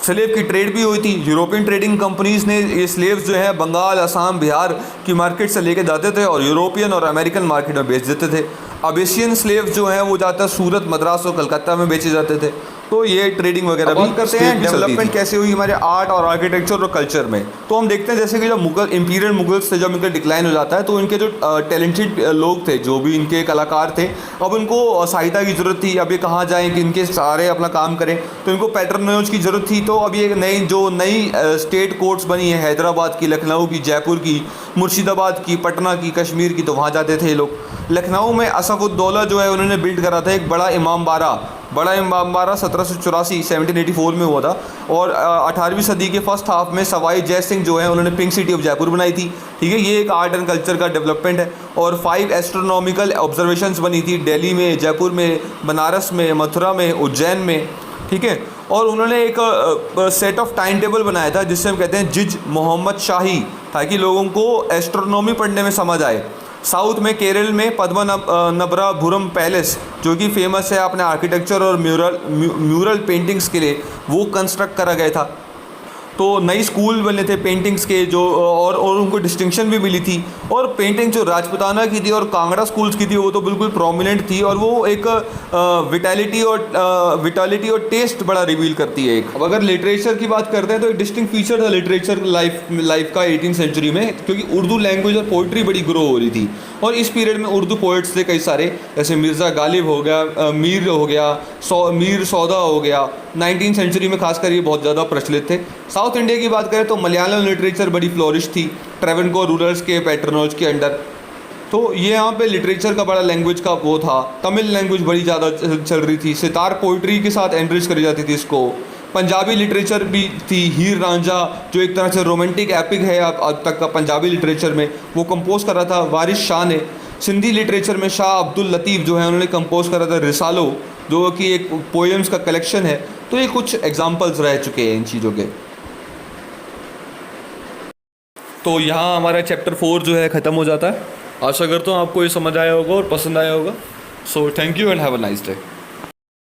स्लेव की ट्रेड भी हुई थी। यूरोपियन ट्रेडिंग कंपनीज ने ये स्लेव्स जो है बंगाल, असम, बिहार की मार्केट से लेके जाते थे और यूरोपियन और अमेरिकन मार्केट में बेच देते थे। अबेशियन स्लेव्स जो हैं वो ज़्यादातर सूरत, मद्रास और कलकत्ता में बेचे जाते थे। तो ये ट्रेडिंग वगैरह भी करते हैं। डेवलपमेंट कैसे हुई हमारे आर्ट और आर्किटेक्चर और कल्चर में, तो हम देखते हैं जैसे कि जब मुगल इंपीरियल मुगल्स थे, जब इनका डिक्लाइन हो जाता है तो इनके जो टैलेंटेड लोग थे, जो भी इनके कलाकार थे, अब उनको सहायता की ज़रूरत थी। अब ये कहाँ जाएँ कि इनके सारे अपना काम करें, तो इनको पैट्रनोज की ज़रूरत थी। तो अब ये नई स्टेट कोर्ट्स बनी है, हैदराबाद की, लखनऊ की, जयपुर की, मुर्शिदाबाद की, पटना की, कश्मीर की, तो वहाँ जाते थे लोग। लखनऊ में असफुद्दौला जो है उन्होंने बिल्ड करा था एक बड़ा इमामबाड़ा 1784 में हुआ था। और 18वीं सदी के फर्स्ट हाफ में सवाई जय सिंह जो है उन्होंने पिंक सिटी ऑफ जयपुर बनाई थी। ठीक है, ये एक आर्ट एंड कल्चर का डेवलपमेंट है। और 5 एस्ट्रोनॉमिकल ऑब्जर्वेशंस बनी थी दिल्ली में, जयपुर में, बनारस में, मथुरा में, उज्जैन में। ठीक है, और उन्होंने एक सेट ऑफ टाइम टेबल बनाया था जिससे हम कहते हैं जिज मोहम्मद शाही, ताकि लोगों को एस्ट्रोनॉमी पढ़ने में समझ आए। साउथ में केरल में पद्मनाभपुरम पैलेस जो कि फेमस है अपने आर्किटेक्चर और म्यूरल पेंटिंग्स के लिए, वो कंस्ट्रक्ट करा गया था। तो नई स्कूल बने थे पेंटिंग्स के जो, और उनको डिस्टिंक्शन भी मिली थी। और पेंटिंग जो राजपूताना की थी और कांगड़ा स्कूल्स की थी वो तो बिल्कुल प्रोमिनेंट थी, और वो एक विटैलिटी और टेस्ट बड़ा रिवील करती है। अब अगर लिटरेचर की बात करते हैं तो एक डिस्टिंक्ट फीचर था लिटरेचर लाइफ का 18th सेंचुरी में, क्योंकि उर्दू लैंग्वेज और पोइट्री बड़ी ग्रो हो रही थी। और इस पीरियड में उर्दू पोइट्स थे कई सारे, जैसे मिर्ज़ा गालिब हो गया, मीर हो गया, मीर सौदा हो गया। 19th सेंचुरी में खासकर ये बहुत ज़्यादा प्रचलित थे। साउथ इंडिया की बात करें तो मलयालम लिटरेचर बड़ी फ्लोरिश थी ट्रेवनकोर रूलर्स के पैट्रोनोज के अंडर। तो ये यहाँ पे लिटरेचर का बड़ा लैंग्वेज का वो था। तमिल लैंग्वेज बड़ी ज़्यादा चल रही थी, सितार पोइट्री के साथ एनरिच करी जाती थी इसको। पंजाबी लिटरेचर भी थी, हीर रांझा जो एक तरह से रोमांटिक एपिक है अब तक का पंजाबी लिटरेचर में, वो कंपोज कर रहा था वारिस शाह ने। सिंधी लिटरेचर में शाह अब्दुल लतीफ़ जो है उन्होंने कंपोज करा था रिसालो, जो कि एक पोएम्स का कलेक्शन है। तो ये कुछ एग्जाम्पल्स रह चुके हैं इन चीज़ों के। तो यहाँ हमारा चैप्टर 4 जो है ख़त्म हो जाता है। आशा करता हूँ आपको ये समझ आया होगा और पसंद आया होगा। So thank you and have a nice day.